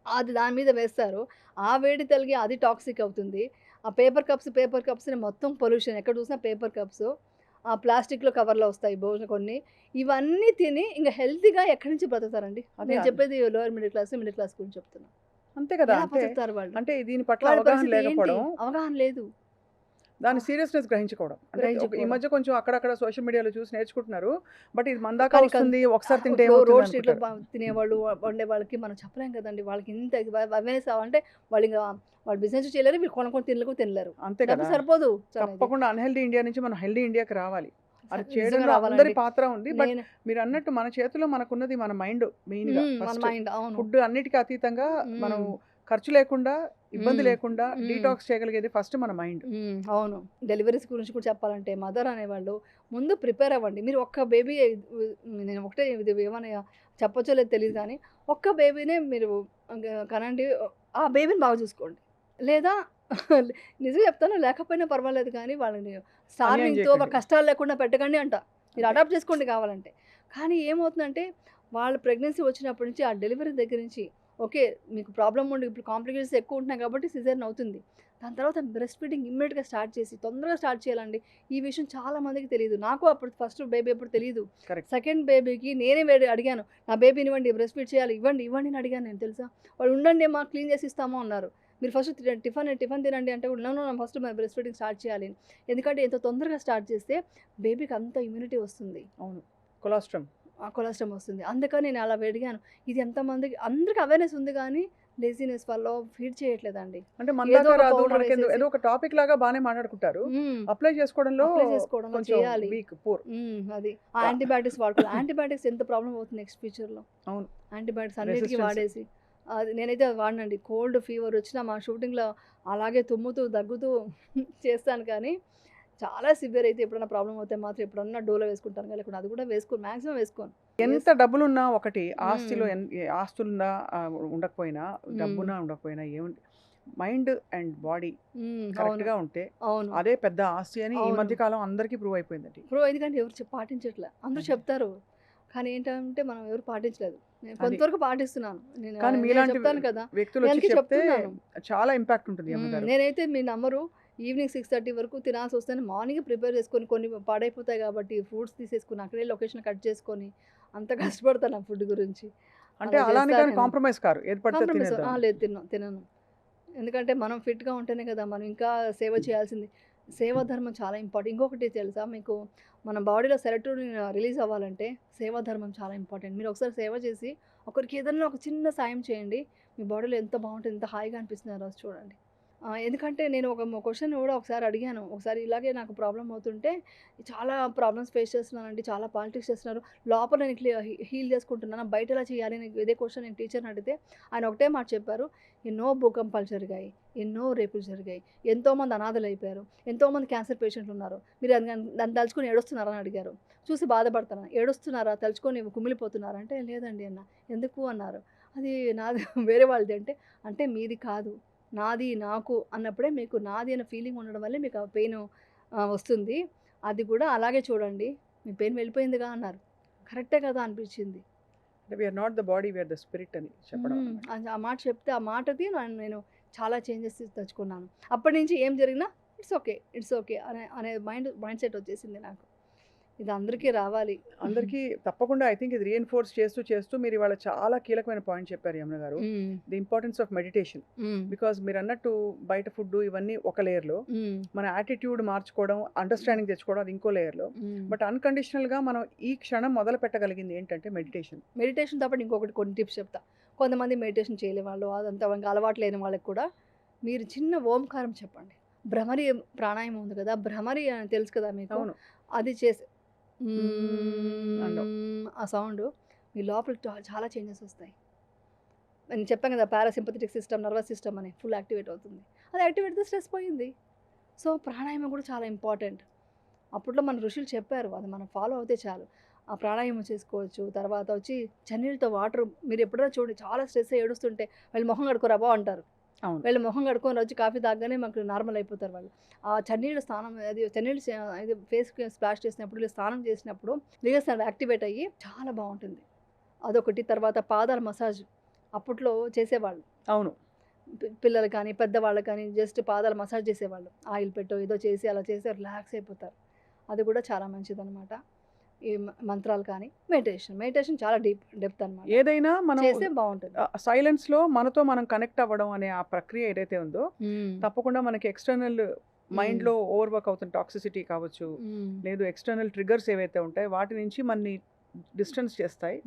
అది దాని మీద వేస్తారు. ఆ వేడి తలిగి అది టాక్సిక్ అవుతుంది. ఆ పేపర్ కప్స్‌ని మొత్తం పొల్యూషన్ ఎక్కడ చూసినా పేపర్ కప్స్. ఆ ప్లాస్టిక్‌లో కవర్‌లో వస్తాయి కొన్ని. ఇవన్నీ తిని ఇంక హెల్తీగా ఎక్కడి నుంచి బ్రతుకుతారండి? అదే నేను చెప్పేది lower middle class, middle class గురించి చెప్తున్నా. అంతే కదా! ఎలా అంటే బతుకుతారు వాళ్ళు? అంటే దీని పట్ల వాళ్ళ అవగాహన పరిస్థితి ఏంటి? లేకపోవడం, అవగాహన లేదు. దాని ఆహ్, సీరియస్‌నెస్ గ్రహించుకోవడం. అంటే ఈ గ్రహించకపోవడం. మధ్య కొంచెం అక్కడక్కడ సోషల్ మీడియాలో చూసి నేర్చుకుంటున్నారు. బట్ ఇది మన దాకా కానీ వస్తుంది. ఒకసారి తింటే ఇప్పుడు ఏమవుతుంది రోడ్ స్ట్రీట్‌లో అనుకుంటారు. తినేవాళ్ళు, వండే వాళ్ళకి మనం చెప్పలేం కదండీ! వాళ్ళకి ఇంత అవేర్‌నెస్ అంటే వాళ్ళు బిజినెస్ చేయలేరు. వీళ్ళు కొనుక్కొని తినలేరు. అంతే డబ్బు కదా! సరిపోదు. చాలా ఇది. తప్పకుండా అన్‌హెల్తీ ఇండియా నుంచి మనం హెల్తీ ఇండియాకి రావాలి. అది నిజంగా చేయడంలో అందరి రావాలండి. పాత్ర ఉంది. బట్ నేను మీరన్నట్టు మన చేతిలో మనకున్నది మన మైండ్ మెయిన్‌గా మన ఫస్ట్. మైండ్ అవును. ఫుడ్ అన్నిటికి అతీతంగా మనం హ్మ్. ఖర్చు లేకుండా, ఇబ్బంది హ్మ్. లేకుండా హ్మ్. డీటాక్స్ చేయగలిగేది ఫస్ట్ మన మైండ్. అవును. డెలివరీస్ గురించి కూడా చెప్పాలంటే మదర్ అనేవాళ్ళు ముందు ప్రిపేర్ అవ్వండి. మీరు ఒక్క బేబీ నేను ఒకటే ఇది ఏమన్నా చెప్పొచ్చో లేదో తెలీదు గానీ, ఒక్క బేబీనే మీరు కనండి. ఆ బేబీని బాగా చూసుకోండి. లేదా నిజం చెప్తాను లేకపోయినా పర్వాలేదు కానీ వాళ్ళని అన్యాయం స్టార్వింగ్‌తో చేయకండి. కష్టాలు లేకుండా పెట్టకండి అంట. మీరు అంతే. అడాప్ట్ చేసుకోండి కావాలంటే. కానీ ఏమవుతుందంటే వాళ్ళు ప్రెగ్నెన్సీ వచ్చినప్పటి నుంచి ఆ డెలివరీ దగ్గర నుంచి ఓకే. మీకు ప్రాబ్లమ్ ఉండి ఇప్పుడు కాంప్లికేషన్స్ ఎక్కువ ఉంటున్నాయి కాబట్టి సిజేరియన్ అవుతుంది. దాని తర్వాత బ్రెస్ట్ ఫీడింగ్ ఇమ్మీడియేట్‌గా స్టార్ట్ చేసి తొందరగా స్టార్ట్ చేయాలండి. ఈ విషయం చాలా మందికి తెలీదు. నాకు అప్పుడు ఫస్ట్ బేబీ అప్పుడు తెలీదు. కరెక్ట్. సెకండ్ బేబీకి నేనే అడిగాను. నా బేబీనివ్వండి బ్రెస్ట్ ఫీడ్ చేయాలి. ఇవ్వండి అని అడిగాను నేను తెలుసా? వాళ్ళు ఉండండి అమ్మా క్లీన్ చేసి ఇస్తాము అన్నారు. మీరు ఫస్ట్ టిఫిన్ తినండి అంటే no no first breast feeding start చేయాలి. ఎందుకంటే ఎంత తొందరగా స్టార్ట్ చేస్తే బేబీకి అంత ఇమ్యూనిటీ వస్తుంది. అవును. కొలాస్ట్రమ్. కొలెస్ట్రాల్ వస్తుంది. అందుకని నేను అలా అడిగాను. ఇది ఎంతమందికి అందరికి అవేర్‌నెస్ ఉంది గానీ, లేజినెస్ వల్ల ఫీడ్ చేయట్లేదండి. అంటే మన ఏదో దాకా ఒక రాదు, పౌడర్ మనకి వేసేసి ఏదో ఒక టాపిక్ లాగా బాగానే మాట్లాడుకుంటారు. అప్లై చేసుకోవడంలో అప్లై చేసుకోవడంలో కొంచెం చేయాలి. Week, poor. అది ఆ యాంటీబయాటిక్స్ వాడుకోవాలి. యాంటీబయాటిక్స్ ఎంత ప్రాబ్లం అవుతుంది నెక్స్ట్ ఫ్యూచర్లో. అవును. యాంటీబయాటిక్స్ అన్నిటికీ Resistance. వాడేసి అది నేనైతే అది వాడినండి. కోల్డ్ ఫీవర్ వచ్చినా మా షూటింగ్లో అలాగే తుమ్ముతూ దగ్గుతూ చేస్తాను, కానీ చాలా సివియర్ అయితే ఎప్పుడైనా ప్రాబ్లం అవుతే మాత్రం ఎప్పుడన్నా డోలో వేసుకుంటాను, లేకుండా అది కూడా వేసుకోను, మ్యాక్సిమం వేసుకోను. ఎంత డబ్బులున్నా ఒకటి, ఆస్తిలో మ్మ్. ఆస్తులున్నా ఉండకపోయినా, డబ్బున్నా ఉండకపోయినా, ఏముంది, మైండ్ అండ్ బాడీ అవును, కరెక్ట్గా ఉంటే అవును, అదే పెద్ద ఆస్తి అని ఈ అవును. మధ్య కాలం అందరికీ ప్రూవ్ అయిపోయిందండి. ఇప్పుడు ఎందుకంటే ఎవరు పాటించట్లే, అందరూ అది. చెప్తారు, కానీ ఏంటంటే మనం ఎవరు పాటించలేదు. నేను అది. కొంతవరకు పాటిస్తున్నాను. నేను కానీ నేను మీలాంటి చెప్తాను కదా, వ్యక్తులు వచ్చి నేను చెప్తే చెప్తున్నాను. చాలా ఇంపాక్ట్ ఉంటుంది అమ్మగారు. నేనైతే మీ నమ్మరు, ఈవినింగ్ 6:30 వరకు తినాల్సి వస్తేనే మార్నింగ్ ప్రిపేర్ చేసుకొని, కొన్ని పాడైపోతాయి కాబట్టి ఫ్రూట్స్ తీసేసుకొని అక్కడే లొకేషన్ కట్ చేసుకొని అంత కష్టపడతాను ఆ ఫుడ్ గురించి. అంటే అలా అలానే చేస్తాను కానీ నేను. కాంప్రమైజ్ కారు, ఏది పడితే కాంప్రమైజ్ తినేద్దాం. లేదు, తినను. ఎందుకంటే మనం ఫిట్గా ఉంటేనే కదా మనం ఇంకా సేవ చేయాల్సింది. సేవా ధర్మం చాలా ఇంపార్టెంట్. ఇంకొకటి తెలుసా మీకు, మన బాడీలో సెరటోనిన్ రిలీజ్ అవ్వాలంటే సేవా ధర్మం చాలా ఇంపార్టెంట్. మీరు ఒకసారి సేవ చేసి ఒకరికి ఏదైనా ఒక చిన్న సాయం చేయండి, మీ బాడీలో ఎంత బాగుంటుంది, ఎంత హాయిగా అనిపిస్తుంది ఆ రోజు చూడండి. ఎందుకంటే నేను ఒక క్వశ్చన్ కూడా ఒకసారి అడిగాను. ఒకసారి ఇలాగే నాకు ప్రాబ్లం అవుతుంటే, చాలా ప్రాబ్లమ్స్ ఫేస్ చేస్తున్నానండి, చాలా పాలిటిక్స్ చేస్తున్నారు, లోపల నేను హీల్ చేసుకుంటున్నాను, బయట ఎలా చేయాలి అని ఇదే క్వశ్చన్ నేను టీచర్ని అడిగితే ఆయన ఒకటే మాట చెప్పారు, ఎన్నో భూకంపాలు జరిగాయి, ఎన్నో రేపులు జరిగాయి, ఎంతోమంది అనాథలు అయిపోయారు, ఎంతోమంది క్యాన్సర్ పేషెంట్లు ఉన్నారు, మీరు దాన్ని తలుచుకొని ఏడుస్తున్నారా అని అడిగారు. చూసి బాధపడుతున్నాను. ఏడుస్తున్నారా, తలుచుకొని కుమిలిపోతున్నారా అంటే లేదండి అన్న. ఎందుకు అన్నారు. అది నాది వేరే వాళ్ళది అంటే మీది కాదు, నాది నాకు అన్నప్పుడే మీకు నాది అనే ఫీలింగ్ ఉండడం వల్లే మీకు ఆ పెయిన్ వస్తుంది. అది కూడా అలాగే చూడండి, మీ పెయిన్ వెళ్ళిపోయిందిగా అన్నారు. కరెక్టే కదా అనిపించింది. We are not the body, we are the spirit అని చెప్పడం అన్నమాట. ఆ మాట చెప్తే ఆ మాటది నేను చాలా చేంజెస్ తెచ్చుకున్నాను. అప్పటి నుంచి ఏం జరిగినా ఇట్స్ ఓకే అనే మైండ్ సెట్ వచ్చేసింది నాకు. ఇది అందరికీ రావాలి. అందరికీ తప్పకుండా. ఐ థింక్ ఇది రీఎన్ఫోర్స్ చేస్తూ మీరు ఇవాళ చాలా కీలకమైన పాయింట్ చెప్పారు యమున గారు. The importance of meditation. Because మీరు అన్నట్టు బయట ఫుడ్ ఇవన్నీ ఒక లేయర్లో, మన యాటిట్యూడ్ మార్చుకోవడం, అండర్స్టాండింగ్ తెచ్చుకోవడం అది ఇంకో లేయర్లో. బట్ అన్కండిషనల్గా మనం ఈ క్షణం మొదలు పెట్టగలిగింది ఏంటంటే మెడిటేషన్. తప్ప ఇంకొకటి కొన్ని టిప్స్ చెప్తా. కొంతమంది మెడిటేషన్ చేయలే వాళ్ళు, అదంతా ఇంకా అలవాటు లేని వాళ్ళకి కూడా మీరు చిన్న ఓంకారం చెప్పండి. భ్రమరి ప్రాణాయామం ఉంది కదా, భ్రమరి అని తెలుసు కదా మీకు, అవును. అది చేసి అండం. ఆ సౌండ్ మీ లోపల చాలా చేంజెస్ వస్తాయి. నేను చెప్పాను కదా, పారాసింపథెటిక్ సిస్టమ్, నర్వస్ సిస్టమ్ అని ఫుల్ యాక్టివేట్ అవుతుంది. అది యాక్టివేట్ అయితే స్ట్రెస్ పోయింది. సో ప్రాణాయామం కూడా చాలా ఇంపార్టెంట్. అప్పట్లో మన ఋషులు చెప్పారు, అది మనం ఫాలో అవుతే చాలు. ఆ ప్రాణాయామం చేసుకోవచ్చు. తర్వాత వచ్చి చన్నీళ్ళతో వాటర్, మీరు ఎప్పుడైనా చూడండి చాలా స్ట్రెస్ ఏడుస్తుంటే వాళ్ళు మొహం కడుకోరా బా అంటారు. అవును. వీళ్ళు మొహం కడుక్కొని వచ్చి కాఫీ తాగగానే మాకు నార్మల్ అయిపోతారు వాళ్ళు. ఆ చన్నీళ్ళు స్నానం, అది చన్నీళ్ళు ఇది ఫేస్కి స్ప్లాష్ చేసినప్పుడు, ఇలా స్నానం చేసినప్పుడు లిగర్స్ యాక్టివేట్ అయ్యి చాలా బాగుంటుంది. అదొకటి. తర్వాత పాదాల మసాజ్ అప్పట్లో చేసేవాళ్ళు. అవును. పిల్లలు కానీ పెద్దవాళ్ళు కానీ జస్ట్ పాదాలు మసాజ్ చేసేవాళ్ళు. ఆయిల్ పెట్టో ఏదో చేసి అలా చేసి రిలాక్స్ అయిపోతారు. అది కూడా చాలా మంచిదన్నమాట. ఈ మంత్రాలు కానీ మెడిటేషన్ చాలా డెప్త్ అనమాట. ఏదైనా మనం చేస్తే బాగుంటుంది. సైలెన్స్లో మనతో మనం కనెక్ట్ అవ్వడం అనే ఆ ప్రక్రియ ఏదైతే ఉందో, తప్పకుండా మనకి ఎక్స్టర్నల్ మైండ్లో ఓవర్వర్క్ అవుతున్న టాక్సిసిటీ కావచ్చు, లేదు ఎక్స్టర్నల్ ట్రిగర్స్ ఏవైతే ఉంటాయో వాటి నుంచి మనని డిస్టెన్స్ చేస్తాయి.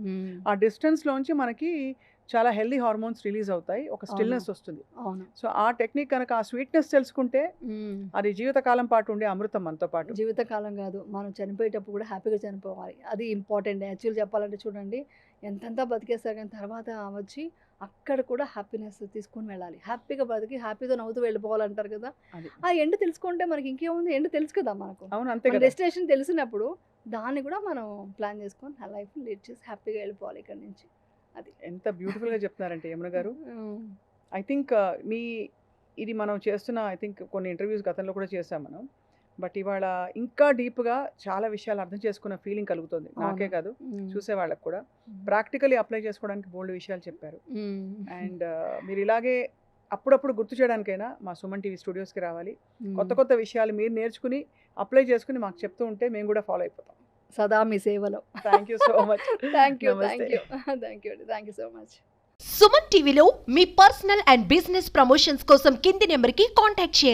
ఆ డిస్టెన్స్లోంచి మనకి చాలా హెల్దీ హార్మోన్స్ రిలీజ్ అవుతాయి, ఒక స్టిల్నెస్ వస్తుంది. అవును. సో ఆ టెక్నిక్ కనుక, ఆ స్వీట్నెస్ తెలుసుకుంటే అది జీవితకాలం పాటు ఉండే అమృతం మనతో పాటు. జీవితకాలం కాదు, మనం చనిపోయేటప్పుడు కూడా హ్యాపీగా చనిపోవాలి. అది ఇంపార్టెంట్. యాక్చువల్ చెప్పాలంటే చూడండి, ఎంతెంత బతికేస్తారు కానీ తర్వాత వచ్చి అక్కడ కూడా హ్యాపీనెస్ తీసుకొని వెళ్ళాలి. హ్యాపీగా బతికి హ్యాపీగా నవ్వుతూ వెళ్ళిపోవాలంటారు కదా. అది. ఆ ఎండ్ తెలుసుకుంటే మనకి ఇంకేముంది, ఎండ్ తెలుసు కదా మనకు. అవును, అంతే మన కదా. డెస్టినేషన్ తెలిసినప్పుడు దాన్ని కూడా మనం ప్లాన్ చేసుకొని ఆ లైఫ్ లీడ్ చేసి హ్యాపీగా వెళ్ళిపోవాలి ఇక్కడ నుంచి. అది ఎంత బ్యూటిఫుల్గా చెప్తున్నారంటే యమున గారు. ఐ థింక్ ఇది మనం చేస్తున్న, ఐ థింక్ కొన్ని ఇంటర్వ్యూస్ గతంలో కూడా చేసాం మనం. బట్ ఇవాళ ఇంకా డీప్గా చాలా విషయాలు అర్థం చేసుకున్న ఫీలింగ్ కలుగుతుంది, నాకే కాదు చూసే వాళ్ళకి కూడా. ప్రాక్టికలీ అప్లై చేసుకోవడానికి బోల్డ్ విషయాలు చెప్పారు. అండ్ మీరు ఇలాగే అప్పుడప్పుడు గుర్తు చేయడానికైనా మా సుమన్ టీవీ స్టూడియోస్కి రావాలి. కొత్త కొత్త విషయాలు మీరు నేర్చుకుని అప్లై చేసుకుని మాకు చెప్తూ ఉంటే మేము కూడా ఫాలో అయిపోతాం. సదా మీ సేవలో. Thank you so much. Thank you so much. Suman టీవీలో మీ పర్సనల్ అండ్ బిజినెస్ ప్రమోషన్స్ కోసం కింది నెంబర్కి కాంటాక్ట్ చేయండి.